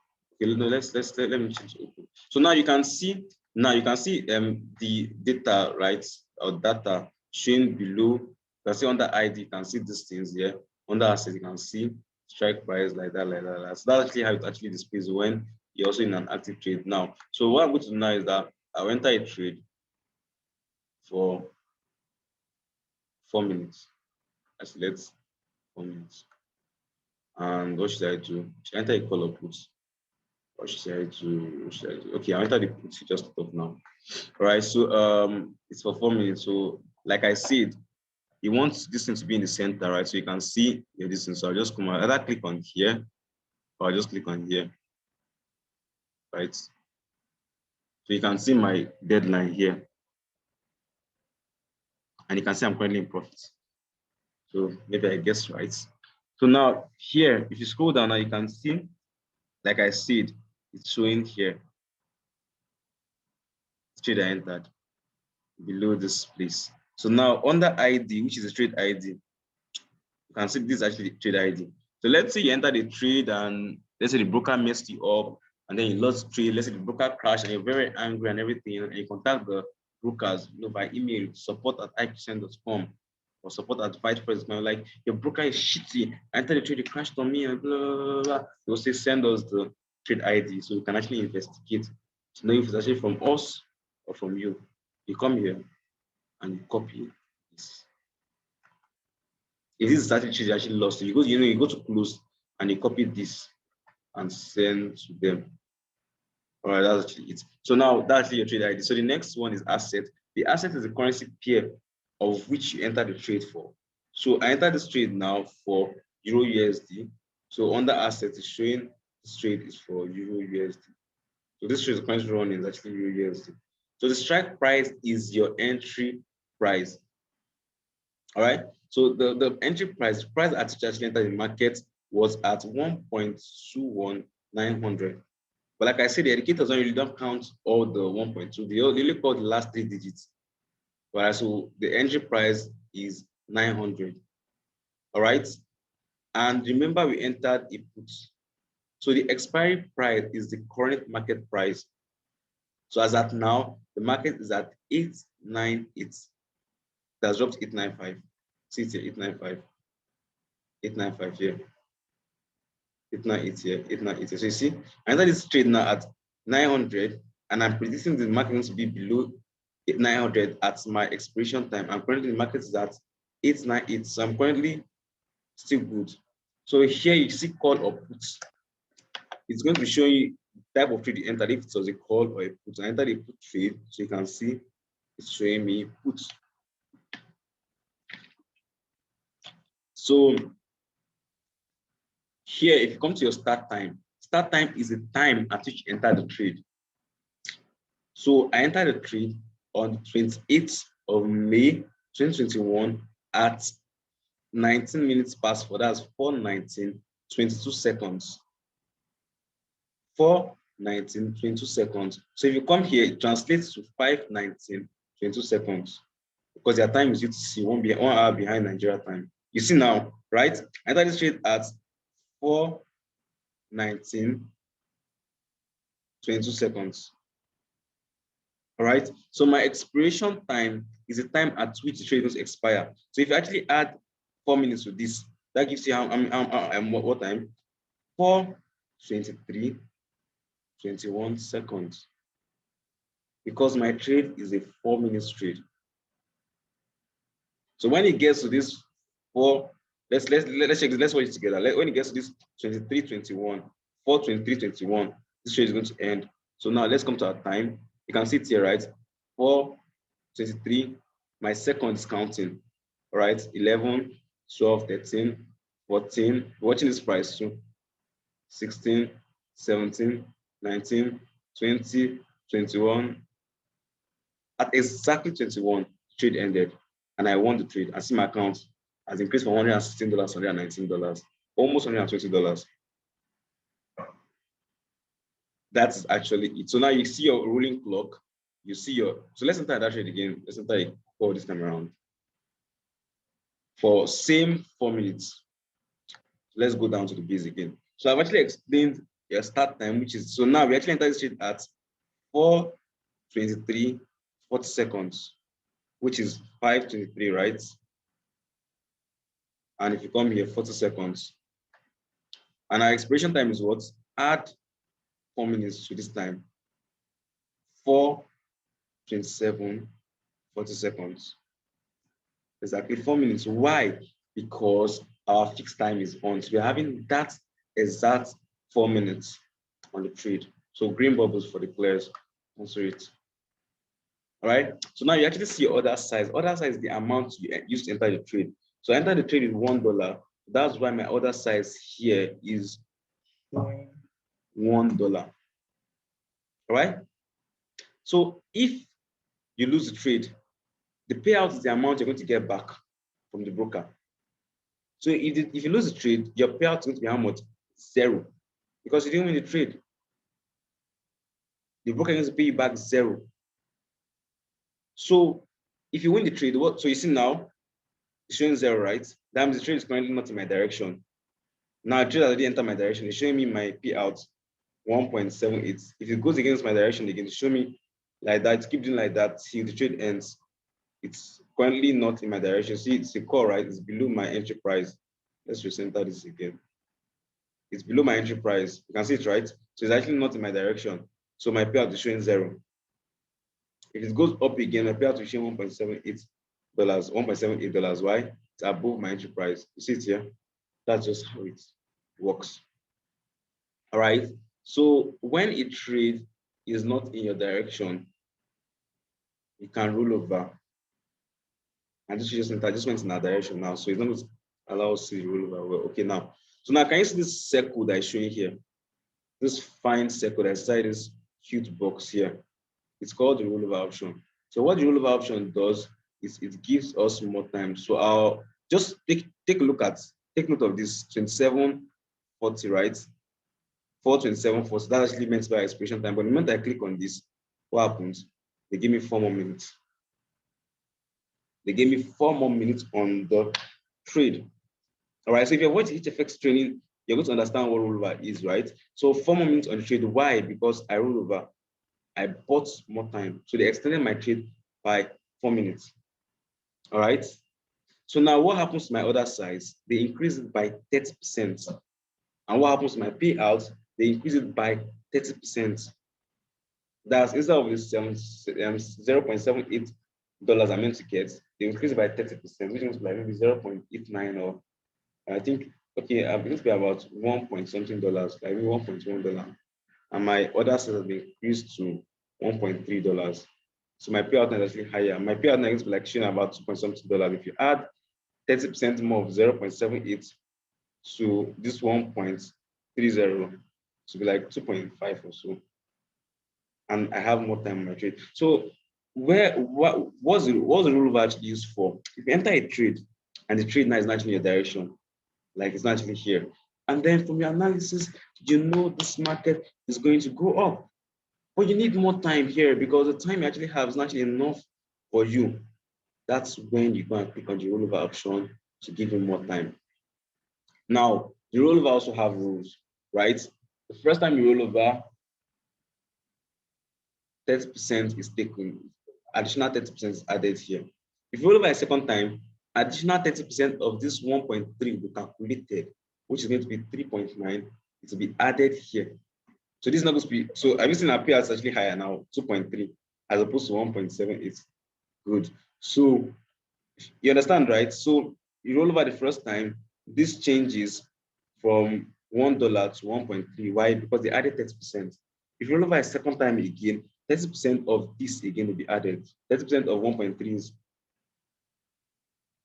okay, no, let me change it open. So now you can see the data, right? Or data showing below. You can see under ID, you can see these things here. Under asset, you can see strike price like that. So that's actually how it actually displays when you're also in an active trade now. So what I'm going to do now is that I'll enter a trade for 4 minutes. I select 4 minutes. And what should I do? Should I enter a call or put? Or should I do? Okay, I'll enter the put just stop now. All right, so it's for 4 minutes. So like I said, you want this thing to be in the center, right? So you can see your distance. So I'll just come out, either click on here, or I'll just click on here, right? So you can see my deadline here. And you can see I'm currently in profit. So maybe I guess right. So now here, if you scroll down now, you can see, like I said, it's showing here. Trade I entered below this place. So now under ID, which is a trade ID, you can see this is actually trade ID. So let's say you entered a trade and let's say the broker messed you up and then you lost trade. Let's say the broker crashed and you're very angry and everything, and you contact the brokers, by email, support@iqcent.com or support@fightpress.com. Like, your broker is shitty. I entered the trade, it crashed on me and blah, blah, blah. They'll say send us the trade ID, so we can actually investigate to know if it's actually from us or from you. You come here and you copy this. If this is actually lost, you go to close and you copy this and send to them. All right, that's actually it. So now that's actually your trade ID. So the next one is asset. The asset is the currency pair of which you enter the trade for. So I enter this trade now for Euro USD. So under asset is showing this trade is for Euro USD. So this trade is currently running is actually Euro USD. So the strike price is your entry price. All right. So the entry price at which actually entered the market was at 1.21900. But like I said, the indicators don't count all the 1.2. They only call the last 3 digits. All right. So the entry price is 900. All right. And remember, we entered a put. So the expiry price is the current market price. So as at now, the market is at 898. That's dropped 895. See it here, 895. 895 here. 898 here, 898 here. So you see, I entered this trade now at 900, and I'm predicting the market to be below 900 at my expiration time. I'm currently the market is at 898, so I'm currently still good. So here you see call or put. It's going to show you type of trade you entered, if it was a call or a put. I entered a put trade, so you can see it's showing me put. So here, if you come to your start time is the time at which you enter the trade. So I entered the trade on the 28th of May 2021 at 19 minutes past 4. That's 4:19, 22 seconds. 4:19, 22 seconds. So if you come here, it translates to 5:19, 22 seconds. Because their time is UTC, 1 hour behind Nigeria time. You see now, right? I entered this trade at 4:19, 22 seconds. All right. So my expiration time is the time at which the trade will expire. So if you actually add 4 minutes to this, that gives you what time? 4:23, 21 seconds. Because my trade is a 4-minute trade. So when it gets to this 4, let's check this, let's watch it together. When it gets to this 23:21, 4:23:21, this trade is going to end. So now let's come to our time. You can see it here, right? 4:23, my second is counting. All right, 11, 12, 13, 14. Watching this price too. 16, 17, 19, 20, 21. At exactly 21, trade ended, and I won the trade. I see my account has increased from $116 to $119, almost $120. That's actually it. So now you see your rolling clock. You see so let's enter that trade again. Let's enter a call this time around. For same 4 minutes. Let's go down to the base again. So I've actually explained your start time, which is, so now we actually enter this trade at 4:23, 40 seconds, which is 5:23, right? And if you come here, 40 seconds. And our expiration time is what? Add 4 minutes to this time. 4:27, 40 seconds. Exactly 4 minutes. Why? Because our fixed time is on. So we're having that exact 4 minutes on the trade. So green bubbles for the players. Answer it. All right. So now you actually see other size. Other size is the amount you used to enter the trade. So I enter the trade is $1. That's why my order size here is $1. All right. So if you lose the trade, the payout is the amount you're going to get back from the broker. So if you lose the trade, your payout is going to be how much? 0. Because you didn't win the trade. The broker is going to pay you back 0. So if you win the trade, so you see now, it's showing 0, right? That means the trade is currently not in my direction. Now, the trade already entered my direction. It's showing me my payout 1.78. If it goes against my direction again, show me like that. Keep doing like that till the trade ends. It's currently not in my direction. See, it's a call, right? It's below my entry price. Let's recenter this again. It's below my entry price. You can see it, right? So it's actually not in my direction. So my payout is showing 0. If it goes up again, my payout is showing $1.78. $1.78. Why? It's above my entry price. You see it here? That's just how it works. All right. So when a trade is not in your direction, you can roll over. And this just went in our direction now. So it's not going to allow us to roll over. Well, okay, now. So now can you see this circle that is showing here? This fine circle that's inside this huge box here. It's called the rollover option. So what the rollover option does is it gives us more time. So I'll just take note of this 27:40, right? 4:27:40. That's actually meant by expiration time. But the moment I click on this, what happens? They give me 4 more minutes. They gave me 4 more minutes on the trade. All right. So if you're watching HFX training, you're going to understand what rollover is, right? So 4 more minutes on the trade. Why? Because I roll over. I bought more time. So they extended my trade by 4 minutes. All right. So now what happens to my other size? They increase it by 30%. And what happens to my payout? They increase it by 30%. That's instead of this $0.78 I meant to get, they increase it by 30%, which means like maybe 0.89, or I think, okay, I'm going to be about 1 point something dollars, like maybe $1.1. And my other sales have been increased to $1.3. So my payout is actually higher. My payout now is like showing about 2 point something dollars. If you add 30% more of 0.78 to this 1.30, to be like 2.5 or so. And I have more time on my trade. So what's the rollover actually used for? If you enter a trade and the trade now is not actually in your direction, like it's not actually here, and then from your analysis, you know this market is going to go up, but you need more time here because the time you actually have is not actually enough for you. That's when you go and click on the rollover option to give you more time. Now, the rollover also have rules, right? The first time you roll over, 30% is taken, additional 30% is added here. If you roll over a second time, additional 30% of this 1.3 will be calculated, which is going to be 3.9. It will be added here. So this is not going to be, so have you seen our payout is actually higher now, 2.3, as opposed to 1.78. Good. So you understand, right? So you roll over the first time, this changes from $1 to 1.3. Why? Because they added 30%. If you roll over a second time again, 30% of this again will be added. 30% of 1.3 is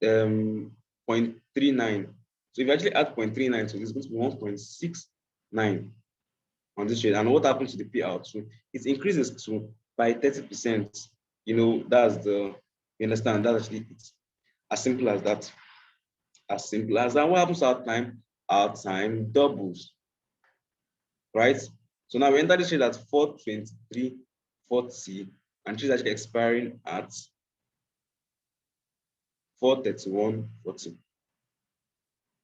0.39. So if you actually add 0.39, so this is going to be 1.69 on this trade. And what happens to the payout? So it increases to by 30%. You know, that's the, you understand, that's actually it. As simple as that. As simple as that. What happens to our time? Our time doubles. Right? So now we enter this trade at 4:23:40, and trade actually expiring at 4:31:40.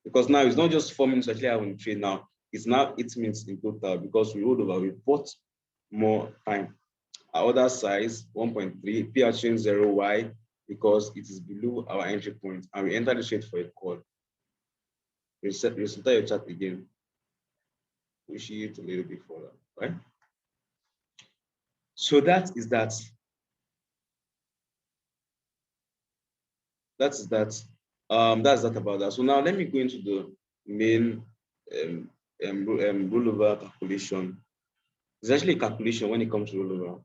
Because now it's not just 4 minutes actually having trade now, it's now 8 minutes in total because we rolled over, we bought more time. Our other size 1.3, payout showing 0. Why? Because it is below our entry point, and we enter the trade for a call. Reset your chart again. Push it a little bit further, right? So that is that. That's that about that. So now let me go into the main rollover calculation. There's actually a calculation when it comes to rollover.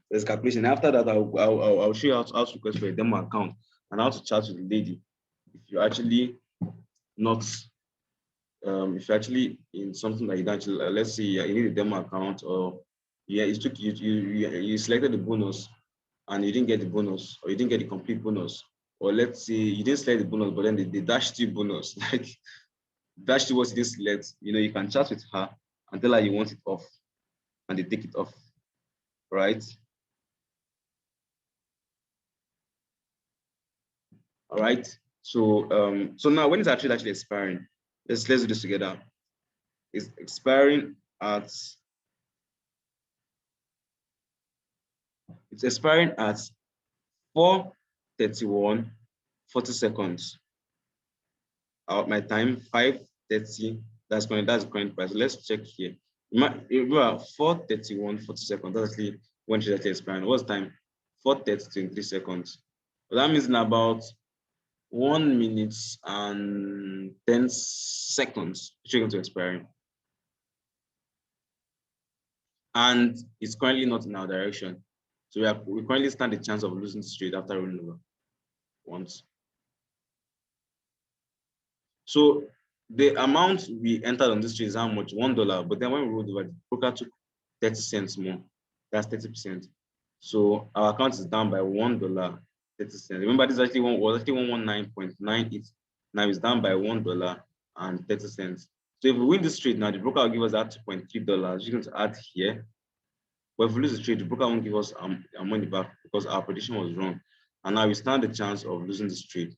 There's calculation. After that, I'll show you how to request for a demo account and how to chat with the lady. If you're actually not, if you're actually in something that you don't actually, let's say you need a demo account, or yeah, it took you selected the bonus and you didn't get the bonus, or you didn't get the complete bonus, or let's say you didn't select the bonus, but then they dashed you bonus, like dashed you what you didn't select. You know, you can chat with her and tell her you want it off, and they take it off, right? All right. So so now when is our trade actually expiring? Let's do this together. It's expiring at 4:31:40. My time 5:30 That's the current price. Let's check here. Remember 4:31 40 seconds. That's actually when she's actually expiring. What's time? 4:30 23 seconds. So that means in about 1 minute and 10 seconds, she's going to expire. And it's currently not in our direction. So we currently stand a chance of losing the trade after rolling over once. So the amount we entered on this trade is how much? $1. But then when we rolled over, the broker took 30 cents more. That's 30%. So our account is down by $1.30. Remember, this actually was actually 119.98. Now it's down by $1.30. So if we win this trade now, the broker will give us that $2.3. You're going to add here. But if we lose the trade, the broker won't give us our money back because our prediction was wrong. And now we stand the chance of losing this trade.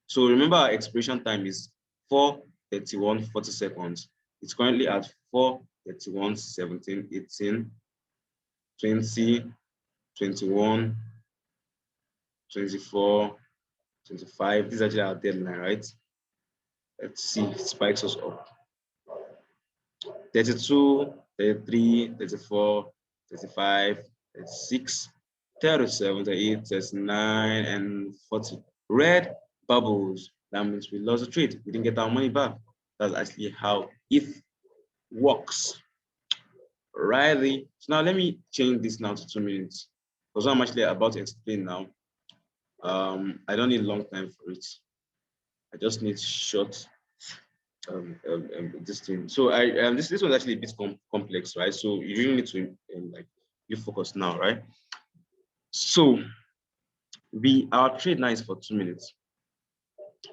So remember, our expiration time is 4:31 40 seconds. It's currently at 4:31 17 18 20 21 24 25. This is actually our deadline, right? Let's see, it spikes us up. 32 33 34 35 36 37 38 39 and 40. Red bubbles. That means we lost the trade. We didn't get our money back. That's actually how it works. Righty. So now let me change this now to 2 minutes. Because what I'm actually about to explain now, I don't need a long time for it. I just need short this thing. So this one's actually a bit complex, right? So you really need to like you focus now, right? So our trade now is for 2 minutes.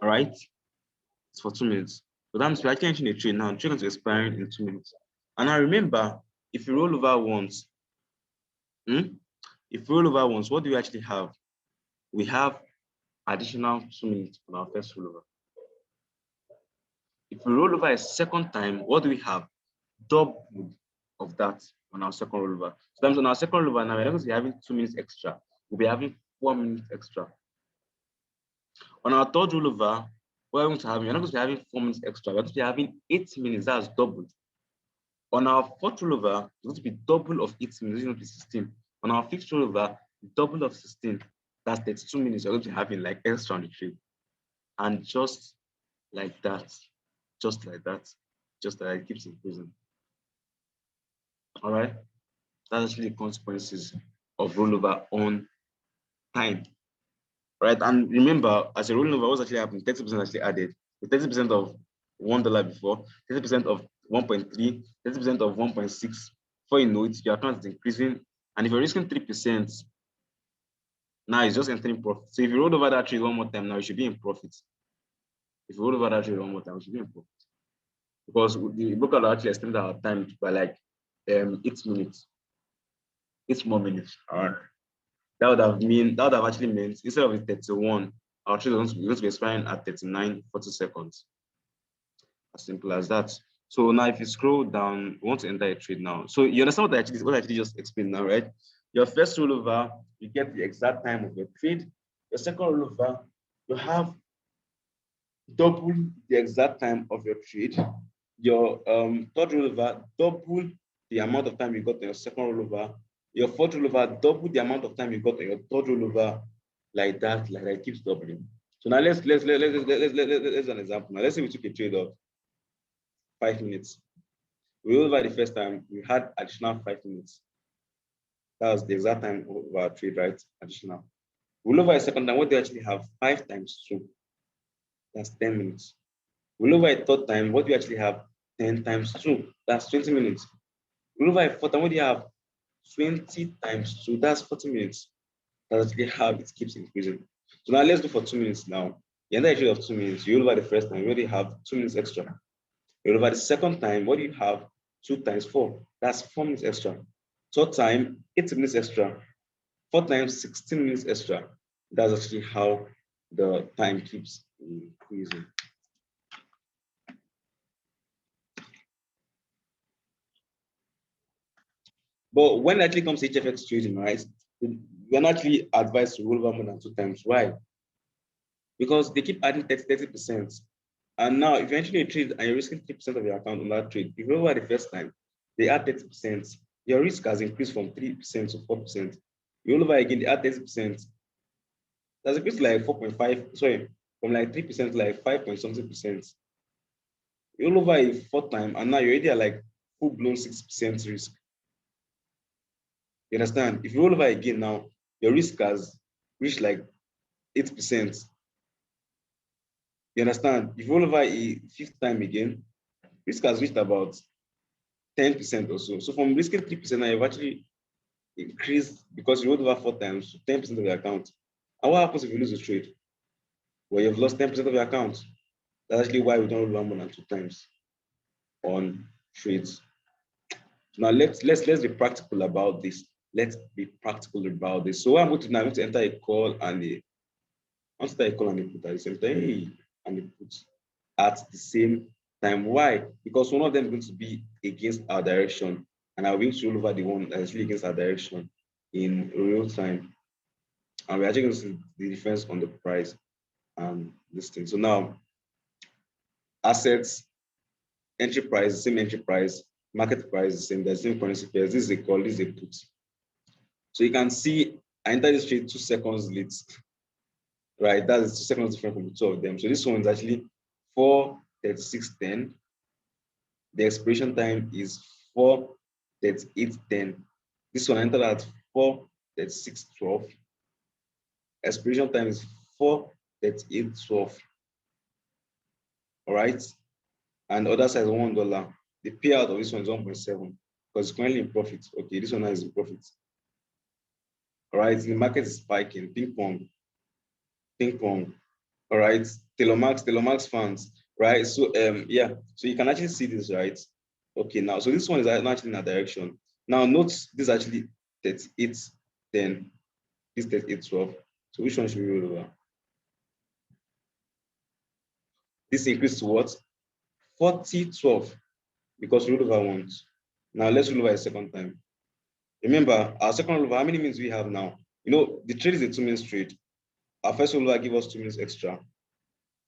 All right, it's for 2 minutes. So that means we're actually entering a trade now. The trade is expiring in 2 minutes. And I remember, if you roll over once, what do we actually have? We have additional 2 minutes on our first rollover. If we roll over a second time, what do we have? Double of that on our second rollover. So that means on our second rollover now, we're not going to be having 2 minutes extra. We'll be having 4 minutes extra. On our third rollover, what are we going to have? We're not going to be having 4 minutes extra. We're going to be having 8 minutes. That's doubled. On our fourth rollover, it's going to be double of 8 minutes. It's going to be 16. On our fifth rollover, double of 16. That's 32 minutes. You're going to be having like extra on the trade. And just like that, just like that, it keeps increasing. All right. That's actually the consequences of rollover on time. Right. And remember, as a rollover, what's actually happening? 30% actually added. With 30% of $1 before, 30% of 1.3, 30% of 1.6. Before you know it, your account is increasing. And if you're risking 3%, now it's just entering profit. So if you roll over that trade one more time, now you should be in profit. If you roll over that trade one more time, you should be in profit. Because the broker will actually extend our time by like 8 minutes. 8 more minutes. All right. That would have actually meant instead of 31, our trade is going to be expiring at 39 40 seconds. As simple as that. So now if you scroll down, we want to enter a trade now. So you understand what I actually just explained now, right? Your first rollover, you get the exact time of your trade. Your second rollover, you have double the exact time of your trade. Your third rollover, double the amount of time you got on your second rollover. Your fourth rollover, double the amount of time you got on your third rollover, like that, it keeps doubling. So now let's do an example. Now let's say we took a trade of 5 minutes. We rolled over the first time, we had additional 5 minutes. That was the exact time of our trade, right? Additional. We roll over a second time, what do you actually have? 5 times 2. That's 10 minutes. We roll over a third time, what do you actually have? 10 times 2. That's 20 minutes. We roll over a fourth time, what do you have? 20 times 2. That's 40 minutes. That's actually how it keeps increasing. So now let's do for 2 minutes now. You enter a trade of 2 minutes. You roll over the first time, you already have 2 minutes extra. You over the second time, what do you have? 2 times 4. That's 4 minutes extra. Third time, 8 minutes extra. Fourth time, 16 minutes extra. That's actually how the time keeps increasing. But when it actually comes to HFX trading, right, we're not actually advised to roll over more than 2 times. Why? Because they keep adding 30%. And now, if you actually trade and you're risking 3% of your account on that trade, if you roll over the first time, they add 30%. Your risk has increased from 3% to 4%. You roll over again, they add 30%. That's increased to like 4.5, sorry, from like 3% to like 5 point something percent. You roll over a fourth time, and now you're already at like full blown 6% risk. You understand? If you roll over again now, your risk has reached like 8%. You understand? If you roll over a fifth time again, risk has reached about 10% or so. So from risking 3%, now you've actually increased because you rolled over 4 times to 10% of your account. And what happens if you lose a trade? Well, you've lost 10% of your account. That's actually why we don't roll over more than 2 times on trades. Now let's be practical about this. Let's be practical about this. So what I'm going to do now, I'm going to enter a call and a put at the same time, and a put at the same time. Why? Because one of them is going to be against our direction, and I'll be able to roll over the one that's actually against our direction in real time. And we're actually going to see the difference on the price and this thing. So now, assets, entry price, same entry price, market price, the same, the same currency pairs. This is a call, this is a put. So you can see I entered this trade 2 seconds late, right? That is 2 seconds different from the two of them. So this one is actually 4:36:10. The expiration time is 4:38:10. This one entered at 4:36:12. Expiration time is 4:38:12. All right. And the other side is $1. The payout of this one is 1.7 because it's currently in profit. Okay, this one is in profit. All right, the market is spiking. Ping pong. All right, Telomax fans. Right. So yeah. So you can actually see this, right? Okay, now so this one is actually in a direction. Now note this is actually 38:10. This 38:12. So which one should we roll over? This increased to what? 40:12 because we rolled over once. Now let's roll over a second time. Remember, our second rollover, how many minutes we have now? You know, the trade is a 2 minute trade. Our first rollover give us 2 minutes extra.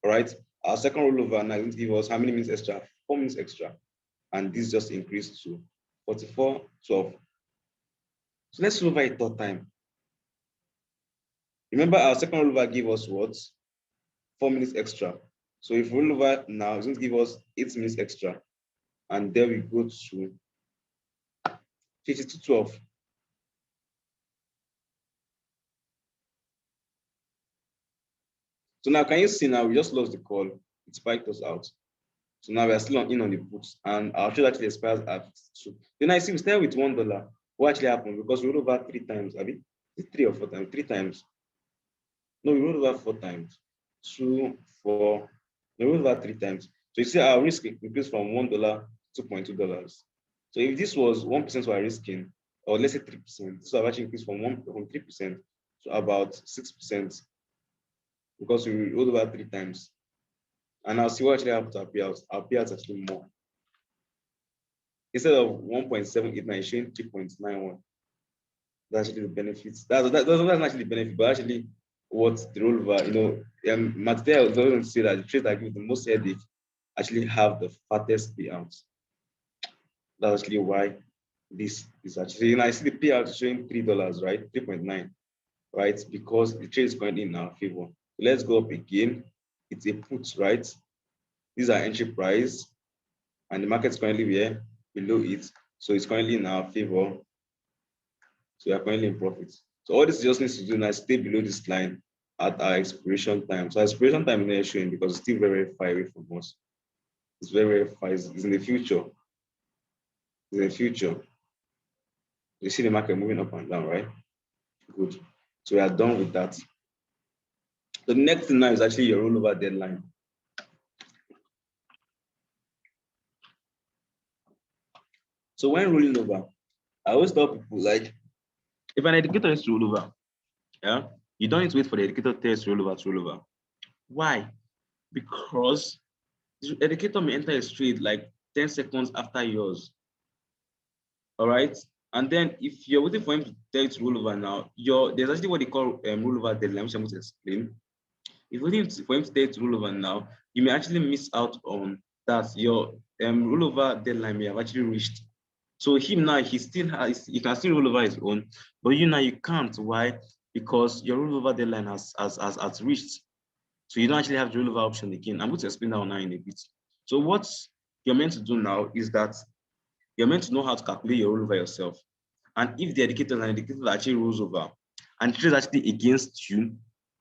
All right. Our second rollover now is going to give us how many minutes extra? 4 minutes extra. And this just increased to 44:12. So let's roll over a third time. Remember, our second rollover gave us what? 4 minutes extra. So if we roll over now, it's going to give us 8 minutes extra. And there we go to 52:12. So now can you see now we just lost the call. It spiked us out. So now we are still in on the puts, and our trade actually expires at 2. Then I see we start with $1. What actually happened? Because we rolled over 3 times. I mean, 3 or 4 times, 3 times. No, we rolled over 4 times. 2, 4. We rolled over 3 times. So you see our risk increased from $1 to $2.2. So if this was 1% we are risking, or let's say 3%, this will actually increase from 3% to about 6% because we rolled over 3 times. And I'll see what actually happened to our payouts. Our payouts actually more. Instead of 1.789, showing 3.91. That's actually the benefits. That's not actually the benefit, but actually what the rollover, you know, Mateo doesn't say that the trades that give the most headache actually have the fattest payouts. That's actually why this is actually, you know, I see the payout showing $3, right? 3.9, right? Because the trade is going in our favor. So let's go up again. It's a put, right? These are entry price, and the market's currently where? Below it. So it's currently in our favor. So we are currently in profit. So all this just needs to do now is stay below this line at our expiration time. So expiration time is not showing because it's still very, very far away from us. It's very, very far. It's in the future. It's in the future. You see the market moving up and down, right? Good. So we are done with that. The next thing now is actually your rollover deadline. So when rolling over, I always tell people, like, if an indicator is to roll over, yeah, you don't need to wait for the indicator test to roll over. Why? Because the indicator may enter a trade like 10 seconds after yours. All right. And then if you're waiting for him to tell you to roll over now, there's actually what they call rollover deadline, which I'm going to explain. If for him to take rollover now, you may actually miss out on that. Your rollover deadline may have actually reached. So him now, he can still roll over his own, but you now you can't. Why? Because your rollover deadline has reached. So you don't actually have the rollover option again. I'm going to explain that now in a bit. So what you're meant to do now is that you're meant to know how to calculate your rollover yourself. And if the indicator actually rolls over and the trade is actually against you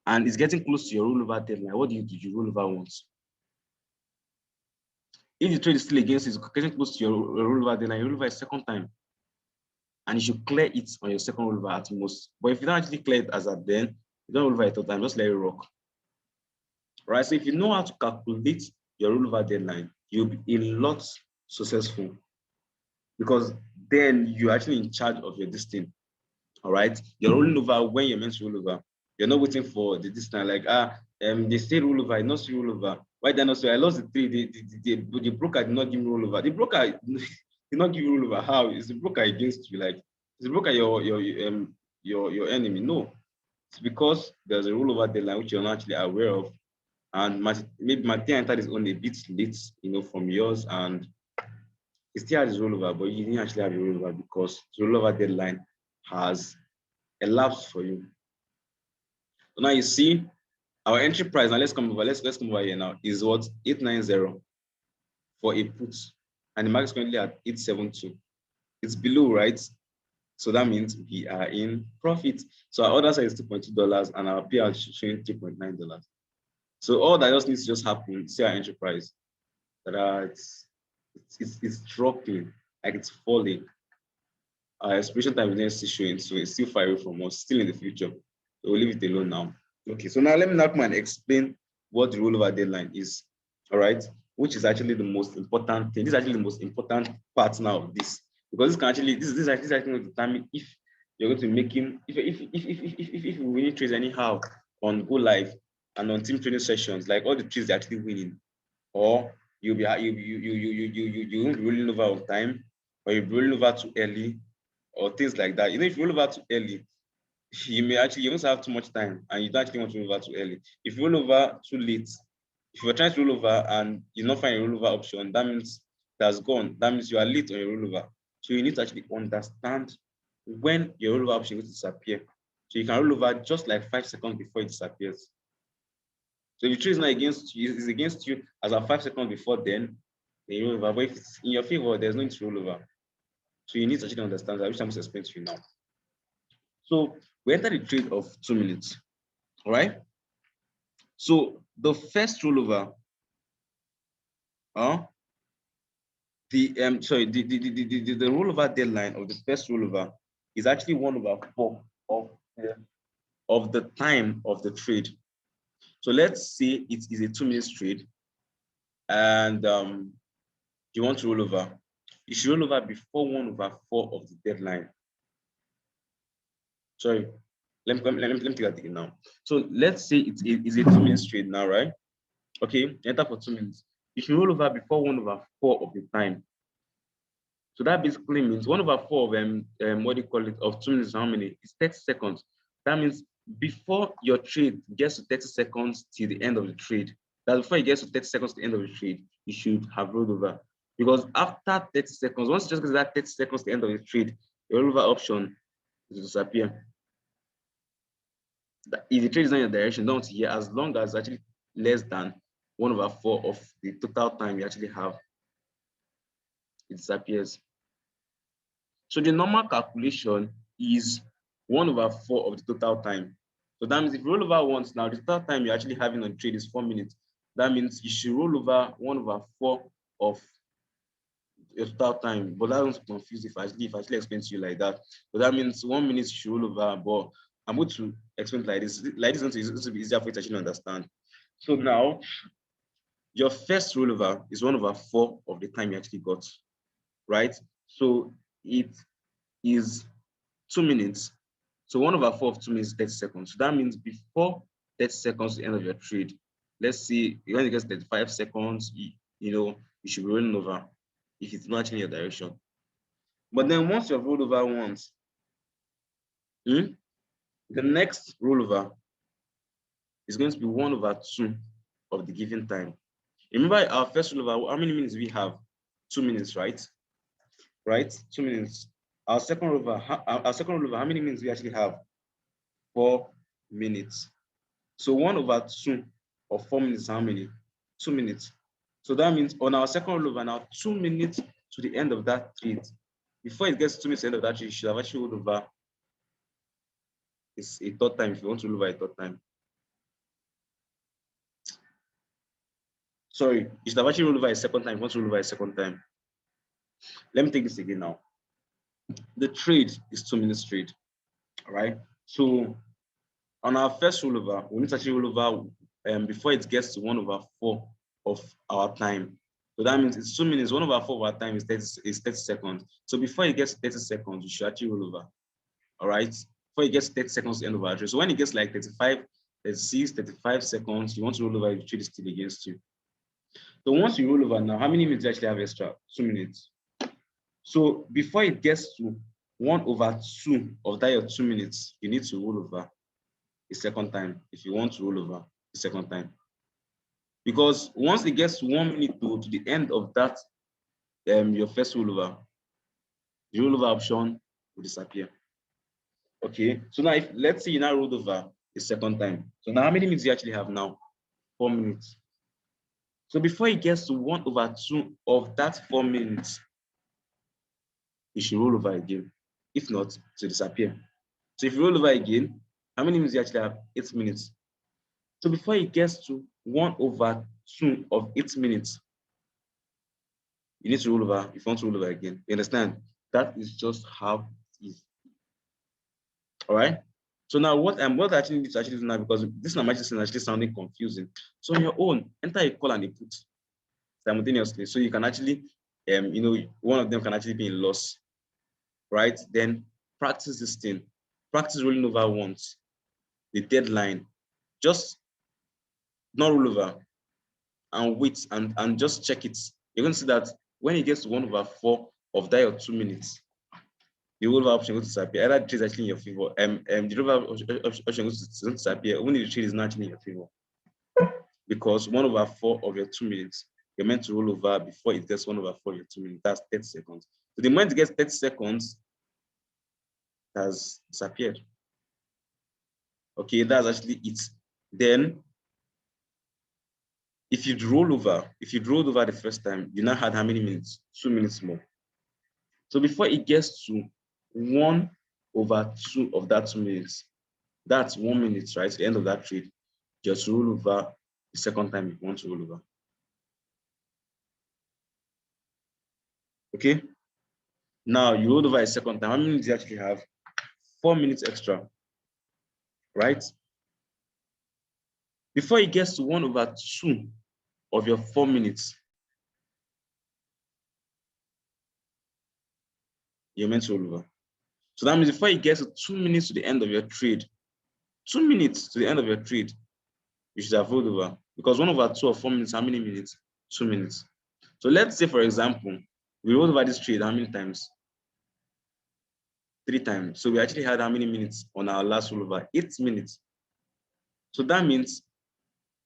and it's getting close to your rollover deadline, what do? You roll over once. If the trade is still against you, it's getting close to your rollover deadline, you roll over a second time. And you should clear it on your second rollover at most. But if you don't actually clear it as at then, you don't roll over a third time, just let it rock. Right? So if you know how to calculate your rollover deadline, you'll be a lot successful because then you're actually in charge of your destiny. All right. You're rolling over when you're meant to roll over. You're not waiting for the distance like they say roll over, not still roll over. Why did I not say I lost the three? The broker did not give me roll over. The broker did not give you roll over. How is the broker against you? Like is the broker your enemy? No, it's because there's a rollover deadline which you're not actually aware of. And maybe Martin entered his own a bit late, from yours, and he still had his rollover, but you didn't actually have a rollover because the rollover deadline has elapsed for you. So now you see our entry price. Now let's come over. Let's come over here now. Is what 890 for a put, and the market is currently at 872. It's below, right? So that means we are in profit. So our order size is $2.2 and our payout is showing $3.9. So all that just needs to just happen. See our entry price that it's dropping, like it's falling. Our expiration time is still showing, so it's still far away from us, still in the future. So we'll leave it alone now. Okay, so now let me now come and explain what the rollover deadline is. All right, which is actually the most important thing. This is actually the most important part now of this, because this can actually this is actually going to determine if you're going to make him if you win trades anyhow on Go Live and on team training sessions, like all the trades they're actually winning, or you'll be you won't be rolling over on time, or you'll be rolling over too early, or things like that. If you roll over too early, you won't have too much time and you don't actually want to roll over too early. If you roll over too late, if you're trying to roll over and you not find a rollover option, that means that's gone. That means you are late on your rollover. So you need to actually understand when your rollover option will disappear. So you can roll over just like 5 seconds before it disappears. So if the trade is not against you, is against you as of 5 seconds before then you roll over. But if it's in your favor, there's no need to roll over. So you need to actually understand that, which I'm going to explain to you now. So we enter the trade of 2 minutes. All right. So the first rollover, the rollover deadline of the first rollover is actually 1/4 of the time of the trade. So let's say it is a 2 minutes trade, and you want to roll over. You should roll over before 1/4 of the deadline. Sorry, let me take that again now. So let's say it is a 2 minutes trade now, right? Okay, enter for 2 minutes. You should roll over before 1/4 of the time. So that basically means 1/4 of what do you call it, of 2 minutes, how many? It's 30 seconds. That means before your trade gets to 30 seconds till the end of the trade, that before it gets to 30 seconds to the end of the trade, you should have rolled over. Because after 30 seconds, once you just get to that 30 seconds to the end of the trade, your rollover option will disappear. If the trade is not in your direction, don't hear, as long as it's actually less than 1/4 of the total time you actually have, it disappears. So the normal calculation is 1/4 of the total time. So that means if you roll over once now, the total time you're actually having on trade is 4 minutes. That means you should roll over 1/4 of your total time. But that doesn't confuse if I actually explain to you like that. But that means 1 minute you should roll over. But I'm going to explain it like this. Like this is going to be easier for you to actually understand. So now your first rollover is 1/4 of the time you actually got, right? So it is 2 minutes. So 1/4 of 2 minutes is 30 seconds. So that means before 30 seconds to the end of your trade, let's see, when it gets 35 seconds, you should be rolling over if it's not in your direction. But then once you've rolled over once, the next rollover is going to be 1/2 of the given time. Remember our first rule over, how many minutes we have? 2 minutes, right? Right? 2 minutes. Our second rule over, how many minutes we actually have? 4 minutes. So 1/2 of 4 minutes, how many? 2 minutes. So that means on our second rollover now, 2 minutes to the end of that trade. Before it gets 2 minutes to the end of that trade, you should have actually rolled over. It's a third time if you want to roll over a third time. Sorry, you should have actually rolled over a second time if you want to roll over a second time. Let me take this again now. The trade is 2 minutes trade. All right. So on our first rollover, we need to actually roll over before it gets to 1/4 of our time. So that means it's 2 minutes. 1/4 of our time is 30 seconds. So before it gets 30 seconds, you should actually roll over. All right. Before it gets 30 seconds to the end of our trade. So when it gets like 35, 36, 35 seconds, you want to roll over if the trade is still against you. So once you roll over now, how many minutes do you actually have extra? 2 minutes. So before it gets to 1/2 of that your 2 minutes, you need to roll over a second time if you want to roll over a second time. Because once it gets to 1 minute to the end of that, your first rollover, the rollover option will disappear. Okay, so now if let's say you now rolled over a second time. So now how many minutes do you actually have now? 4 minutes. So before it gets to 1/2 of that 4 minutes, you should roll over again. If not, to disappear. So if you roll over again, how many minutes do you actually have? 8 minutes. So before it gets to 1/2 of 8 minutes, you need to roll over if you want to roll over again. You understand? That is just how it is. All right. So now what I actually need to actually do now, because this I'm actually sounding confusing. So on your own, enter a call and a put simultaneously. So you can actually, one of them can actually be in loss. Right? Then practice this thing. Practice rolling over once. The deadline. Just not roll over and wait and just check it. You're going to see that when it gets to 1/4 of that or 2 minutes, the roll over option will disappear. Either the trade is actually in your favor. The roll over option will disappear only if the trade is not actually in your favor. Because 1/4 of your 2 minutes, you're meant to roll over before it gets 1/4 of your 2 minutes. That's 30 seconds. So the moment it gets 30 seconds, it has disappeared. Okay, that's actually it. Then if you'd rolled over the first time, you now had how many minutes? 2 minutes more. So before it gets to 1/2 of that 2 minutes, that's 1 minute, right? The end of that trade, just roll over the second time if you want to roll over. Okay. Now you roll over a second time. How many minutes do you actually have? 4 minutes extra, right? Before it gets to 1/2 of your 4 minutes, you're meant to roll over. So that means before it gets to 2 minutes to the end of your trade, 2 minutes to the end of your trade, you should have rolled over. Because 1/2 of 4 minutes, how many minutes? 2 minutes. So let's say, for example, we rolled over this trade how many times? 3 times. So we actually had how many minutes on our last rollover? 8 minutes. So that means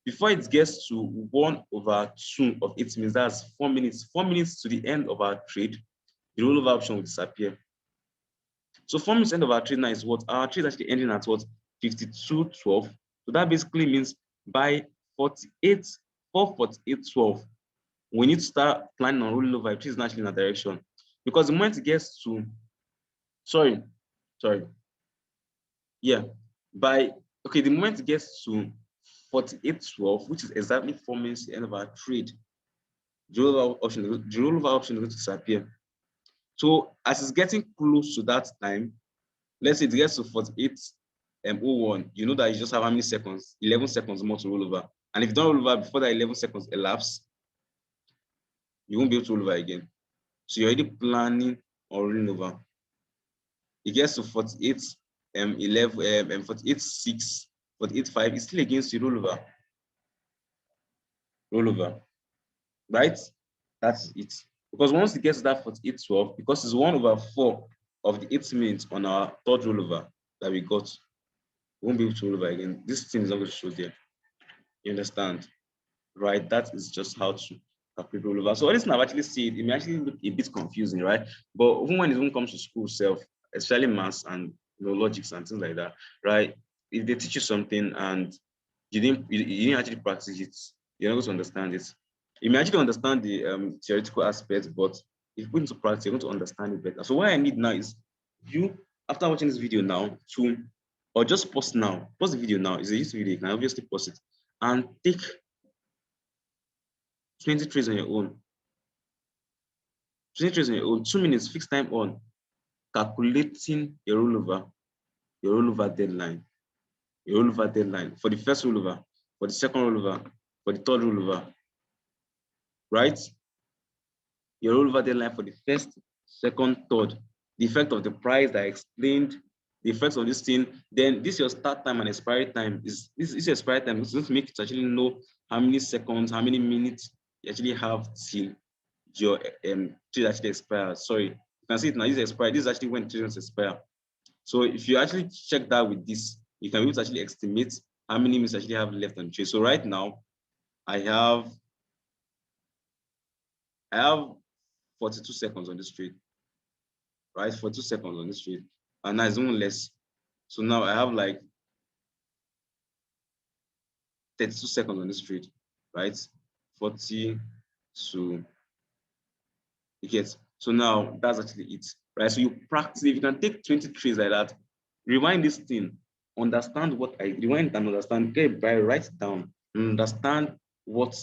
before it gets to 1/2 of 8 minutes, that's 4 minutes. 4 minutes to the end of our trade, the rollover option will disappear. So 4 minutes end of our trade now is what? Our trade is actually ending at what? 52:12. So that basically means by 4:48:12, we need to start planning on rolling over if trade is not actually in that direction. Because the moment it gets to, yeah, the moment it gets to 48:12, which is exactly 4 minutes to the end of our trade, the rollover option is going to disappear. So as it's getting close to that time, let's say it gets to 48:01, you know that you just have how many seconds? 11 seconds more to roll over. And if you don't roll over before that 11 seconds elapse, you won't be able to roll over again. So you're already planning on rolling over. It gets to 48:11, 48:6, 48:5, it's still against the rollover. Right? That's it. Because once it gets to that 48:12, because it's 1/4 of the 8 minutes on our third rollover that we got, we won't be able to roll over again. This thing is not going to show there. You understand? Right? That is just how to calculate rollover. So all this I've actually seen, it may actually look a bit confusing, right? But even when it comes to school self, especially maths and logics and things like that, right? If they teach you something and you didn't actually practice it, you're not going to understand it. You may actually understand the theoretical aspects, but if you put into practice, you're going to understand it better. So what I need now is you, after watching this video now, to or just pause now, pause the video now. It's a YouTube video, you can obviously pause it and take 20 trades on your own. 20 trades on your own, 2 minutes, fixed time on, calculating your rollover deadline, for the first rollover, for the second rollover, for the third rollover, right? Your rollover deadline for the first, second, third, the effect of the price that I explained, the effects of this thing. Then this your start time and expiry time. This expiry time is going to make it actually know how many seconds, how many minutes you actually have till your trade actually expires. Sorry, you can see it now. This expire. This is actually when trades expire. So if you actually check that with this, you can be able to actually estimate how many minutes actually have left on the trade. So right now, I have 42 seconds on this trade, right? 42 seconds on this trade, and now it's even less. So now I have like 32 seconds on this trade, right? 40 to, you get. So now that's actually it, right? So you practice, if you can take 20 trades like that, rewind this thing, understand what I rewind and understand, get by, write it down, understand what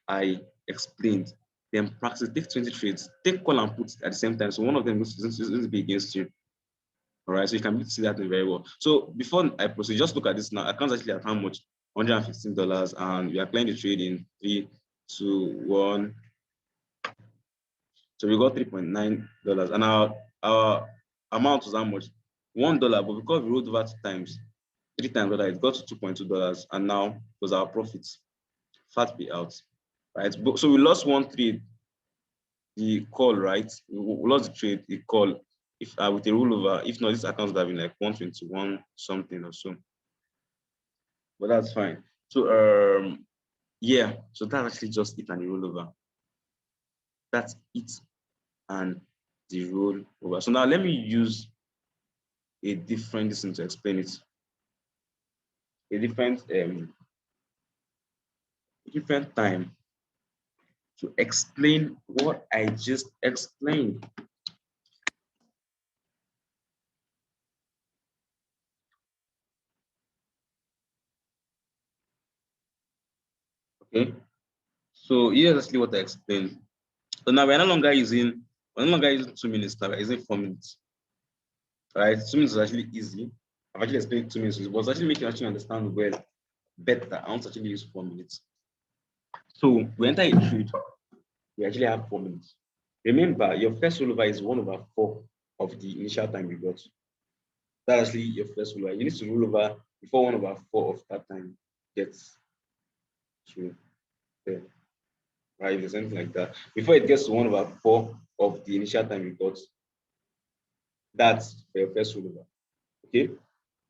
I explained, then practice, take 20 trades, take call and put at the same time. So one of them is going to be against you. All right, so you can see that very well. So before I proceed, just look at this now. I can't actually at how much, $115, and we are playing the trade in 3, 2, 1. So we got $3.9, and our amount was how much? $1, but because we rolled over 2 times, 3 times that, it got to $2.2, and now it was our profits. Fat payout, right? So we lost one trade, the call, right? We lost the trade, the call. If with a rollover, if not, this account would have been like 121 something or so. But that's fine. So yeah, so that's actually just it and the rollover. That's it and the rollover. So now let me use a different thing to explain it. A different time to explain what I just explained. Okay, so here's actually what I explained. So now we're no longer using 2 minutes, now we're using 4 minutes. Right? 2 minutes is actually easy. I've actually explained 2 minutes, but it's actually making you actually understand well better. I want to actually use 4 minutes. So we enter a trade, we actually have 4 minutes. Remember, your first rollover is 1/4 of the initial time you got. That's actually your first rollover. You need to roll over before 1/4 of that time gets to 10. Right? Or something like that. Before it gets to 1/4 of the initial time you got, that's for your first rollover. Okay.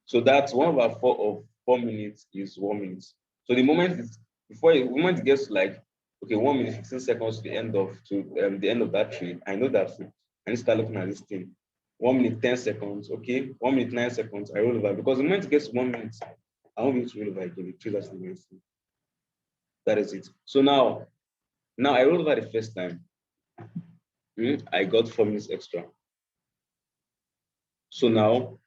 So that's 1/4 of 4 minutes is 1 minute. So the moment it gets to like, okay, 1 minute 15 seconds to the end of that trade, I know that I need to start looking at this thing. 1 minute 10 seconds, okay, 1 minute 9 seconds, I roll over, because the moment it gets to 1 minute, I won't be able to roll over again. The trade actually wins. That is it. So now I roll over the first time. I got 4 minutes extra. So now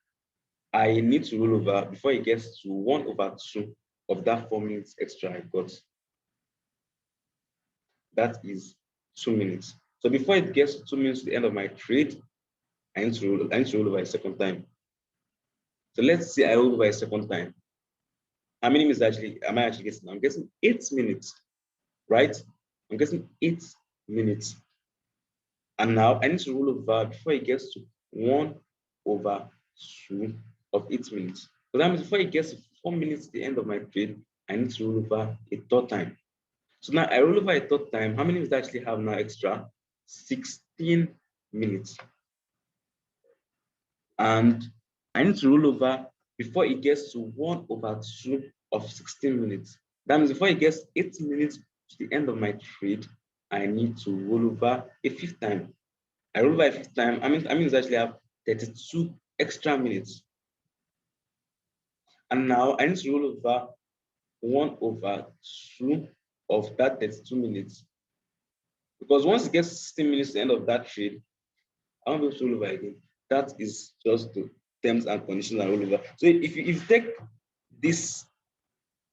I need to roll over before it gets to 1/2 of that 4 minutes extra I got. That is 2 minutes. So before it gets to 2 minutes to the end of my trade, I need to roll over a second time. So let's say I roll over a second time. How many minutes am I actually getting? I'm getting 8 minutes, right? I'm getting 8 minutes. And now I need to roll over before it gets to 1/2 of 8 minutes. So that means before it gets to 4 minutes to the end of my trade, I need to roll over a third time. So now I roll over a third time. How many minutes do I actually have now extra? 16 minutes. And I need to roll over before it gets to 1/2 of 16 minutes. That means before it gets 8 minutes to the end of my trade, I need to roll over a fifth time. I roll over a fifth time. I mean, it's actually have 32 extra minutes. And now I need to roll over 1/2 of that 32 minutes. Because once it gets 16 minutes to the end of that trade, I won't be able to roll over again. That is just the terms and conditions and roll over. So if you take this,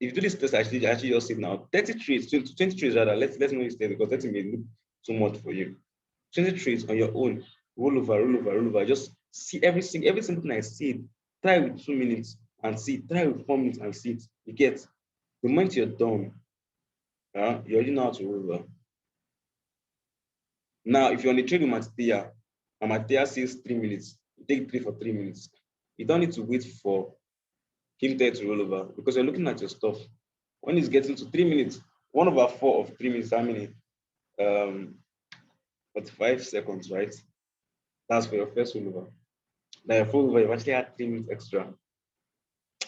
if you do this test, actually just say now 30 trades, 20 trades rather, let's know it's 30 because 30 may look too much for you. 20 trades on your own, roll over, roll over, roll over. Just see every single thing I see it. Try with 2 minutes and see it. Try with 4 minutes and see it. You get the moment you're done, you already know how to roll over. Now, if you're on the trade with Matetia, and Matetia says 3 minutes, you take 3 for 3 minutes. You don't need to wait for him there to roll over because you're looking at your stuff. When it's getting to 3 minutes, 1/4 of 3 minutes, how many? 45 seconds, right? That's for your first rollover. Now your full rollover, you've actually had 3 minutes extra.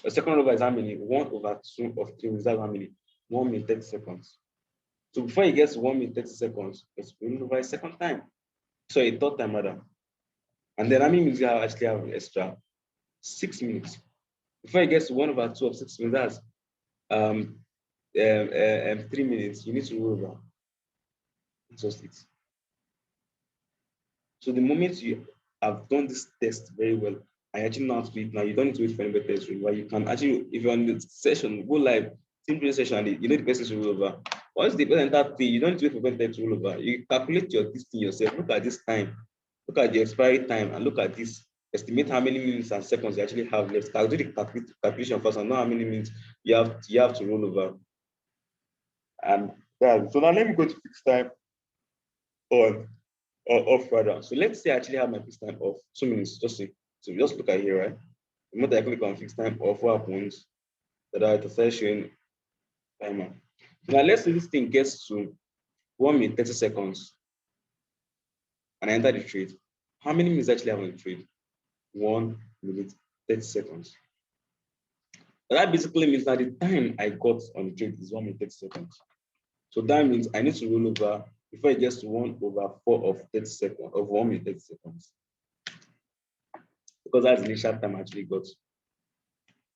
The second rollover is how many? 1/2 of 3 minutes. That's how many? 1 minute 30 seconds. So before it gets to 1 minute 30 seconds, it's roll over a second time. So a third time rather. And then how many minutes you actually have extra? 6 minutes. Before it gets to 1/2 of 6 minutes, that's 3 minutes. You need to roll over. Just it. So the moment you have done this test very well, I actually know how to do it now. You don't need to wait for anybody to test you. You can actually, if you're on the session, go live, simple session, you know the person to roll over. Once the person that thing, you don't need to wait for them to roll over. You calculate your distance yourself. Look at this time, look at the expiry time, and look at this. Estimate how many minutes and seconds you actually have left. I'll do the calculation first and know how many minutes you have to roll over. And yeah, so now let me go to fixed time on or off rather. So let's say I actually have my fixed time off. 2 minutes, just see. So just look at here, right? The moment I click on fixed time off, what happens? That I start showing timer. So now let's say this thing gets to 1 minute 30 seconds and I enter the trade. How many minutes actually have on the trade? 1 minute 30 seconds. That basically means that the time I got on the trade is 1 minute 30 seconds. So that means I need to roll over before it gets to 1/4 of 30 seconds of 1 minute 30 seconds. Because that's the initial time I actually got.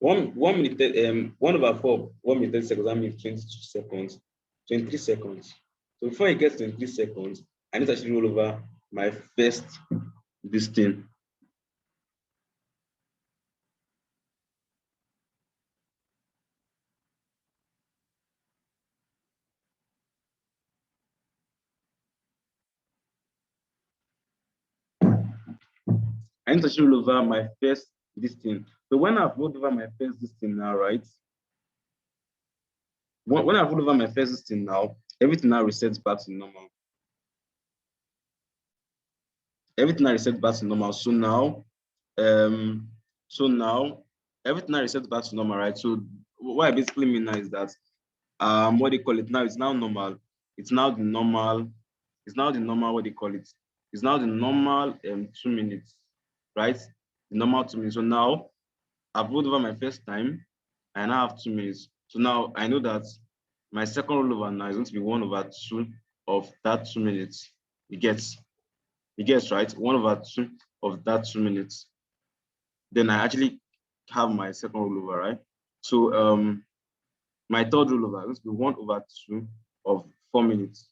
1/4 1 minute 30 seconds, that means 22 seconds, 23 seconds. So before it gets to 23 seconds, I need to actually roll over my first this thing. I need to actually roll over my first this thing. So when I've rolled over my first this thing now, right? When I've rolled over my first this thing now, everything now resets back to normal. Everything now resets back to normal. So now everything now resets back to normal, right? So what I basically mean now is that what they call it now, it's now normal. It's now the normal, what they call it. It's now the normal 2 minutes, right? The normal 2 minutes. So now I've rolled over my first time and I have 2 minutes. So now I know that my second rollover now is going to be 1/2 of that 2 minutes. It gets right, 1/2 of that 2 minutes. Then I actually have my second rollover, right? So my third rollover is going to be 1/2 of 4 minutes.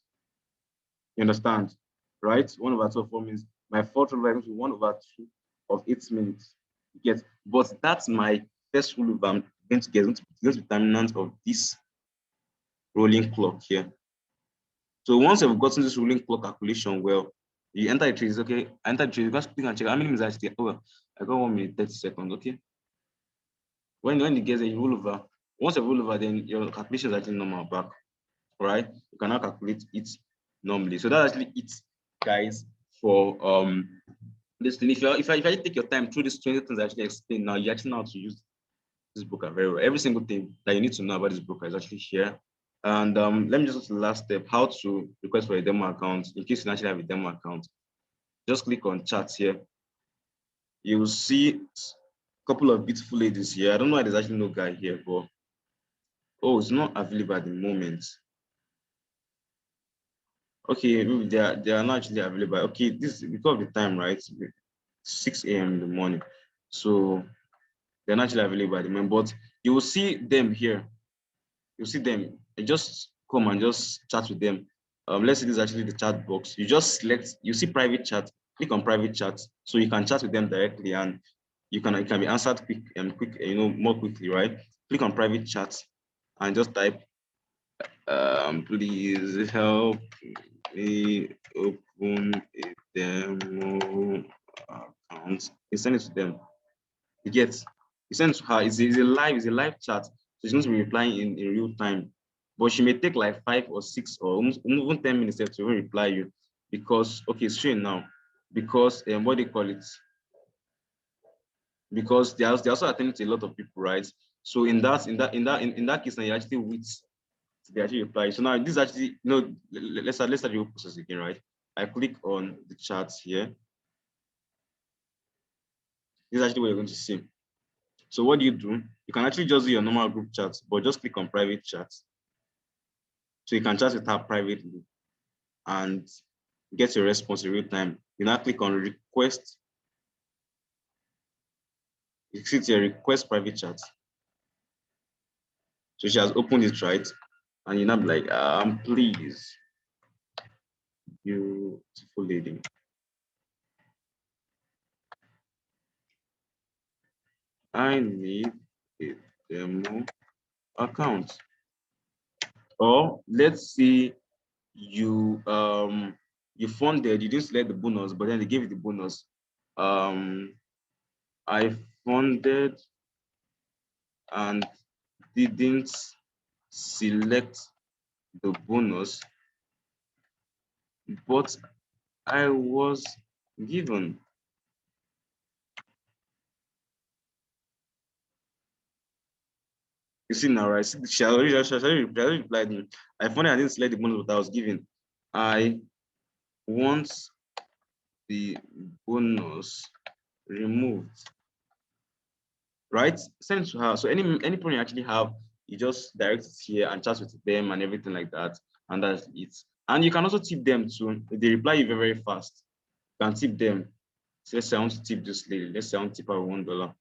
You understand? Right? 1/2 of 4 minutes. My fourth rollover is going to be 1/2 of 8 minutes. Yes, but that's my first rollover. I'm going to get into the determinant of this rolling clock here. So once you've gotten this rolling clock calculation well, you enter the trade. Okay, I enter the trade. You guys click and check how many minutes I stay. Oh, I got 1 minute 30 seconds. Okay. When it gets a roll over, once you roll over, then your calculation is actually normal back. All right, you can now calculate it normally. So that's actually it, guys, for this thing. If I take your time through these 20 things I actually explained now, you actually know how to use this broker very well. Every single thing that you need to know about this broker is actually here. And let me just go to the last step, how to request for a demo account in case you actually have a demo account. Just click on chat here. You will see a couple of beautiful ladies here. I don't know why there's actually no guy here, but Oh, it's not available at the moment. Okay, maybe they are not actually available. Okay, this is because of the time, right? 6 a.m. in the morning. So they're not actually available at the moment, but you will see them here. You'll see them. You just come and just chat with them. Let's say this is actually the chat box. You just select, you see private chat, click on private chat, so you can chat with them directly, and it can be answered quick, more quickly, right? Click on private chat and just type, please help me open a demo account. You send it to them. You get, you send it to her. It's a live chat. So she's going to be replying in real time. But she may take like 5 or 6 or almost even 10 minutes to even reply you. Because, okay, straight now. Because what they call it? Because they're also attending to a lot of people, right? So in that case, now you actually wait they actually reply. So now this is actually, let's start the whole process again, right? I click on the charts here. This is actually what you're going to see. So what do? You can actually just do your normal group chat, but just click on private chat. So you can chat with her privately and get your response in real time. You now click on request. You see your request private chat. So she has opened it, right? And you now be like, please, beautiful lady. I need a demo account. Or let's say you funded, you didn't select the bonus, but then they gave you the bonus. I funded and didn't select the bonus, but I was given. You see now, right? She already replied me. I funded, I didn't select the bonus, but I was given. I want the bonus removed. Right? Send it to her. So any problem you actually have, you just direct it here and chat with them and everything like that. And that's it. And you can also tip them too. If they reply you very, very fast, you can tip them. So let's say I want to tip this lady. Let's say I want to tip her $1.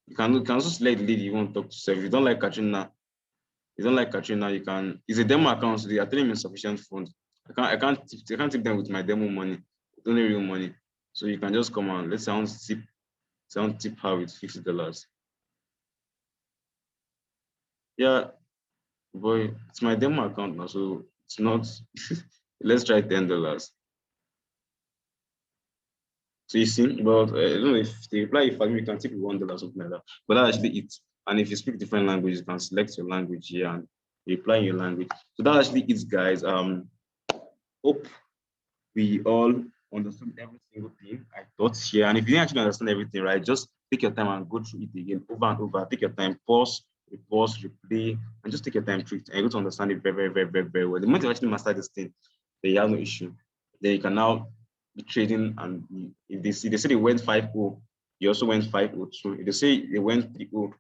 You can also select the lady you want to talk to. So if you don't like Katrina, you can. It's a demo account, so they are telling me insufficient funds. I can't tip them with my demo money. It's only real money. So you can just come on. Let's say I want to tip her with $50. Yeah, boy, it's my demo account now, so it's not. Let's try $10. So you see, but I don't know if they reply if you can tip $1 something like that. But that's actually it. And if you speak different languages, you can select your language here and reply in your language. So that actually it, guys. Hope we all understood every single thing I taught here. And if you didn't actually understand everything, right, just take your time and go through it again over and over. Take your time, pause, replay, and just take your time through it. And you're going to understand it very, very, very, very, very well. The moment you actually master this thing, then you have no issue. Then you can now be trading. And if they say they went 5-0, you also went 5-0 too. If they say they went 3-0,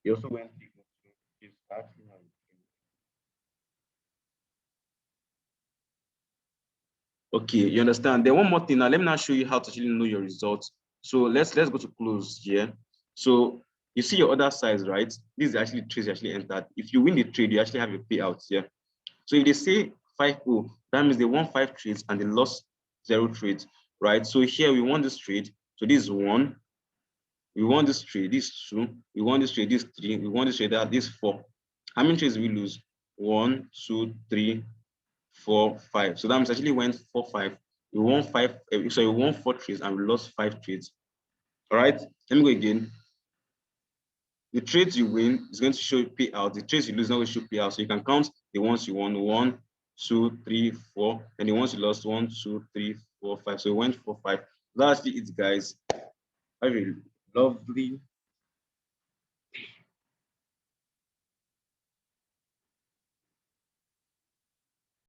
you also went 3-0 too. You start, okay, you understand. Then one more thing now, let me now show you how to actually know your results. So let's go to close here. So you see your other sides, right? This is actually trades you actually entered. If you win the trade, you actually have a payout here. So if they say 5-0, that means they won 5 trades and they lost 0 trades, right? So here we won this trade. So this is 1. We won this trade, this 2. We won this trade, this 3. We won this trade, this 4. How many trades did we lose? 1, 2, 3, 4, 5. So that means actually went 4, 5. We won 5. So we won 4 trades and we lost 5 trades. All right. Let me go again. The trades you win is going to show payout. The trades you lose is not going to show payout. So you can count the ones you won: 1, 2, 3, 4, and the ones you lost: 1, 2, 3, 4, 5. So it went 4, 5. That's actually it, guys. Have a lovely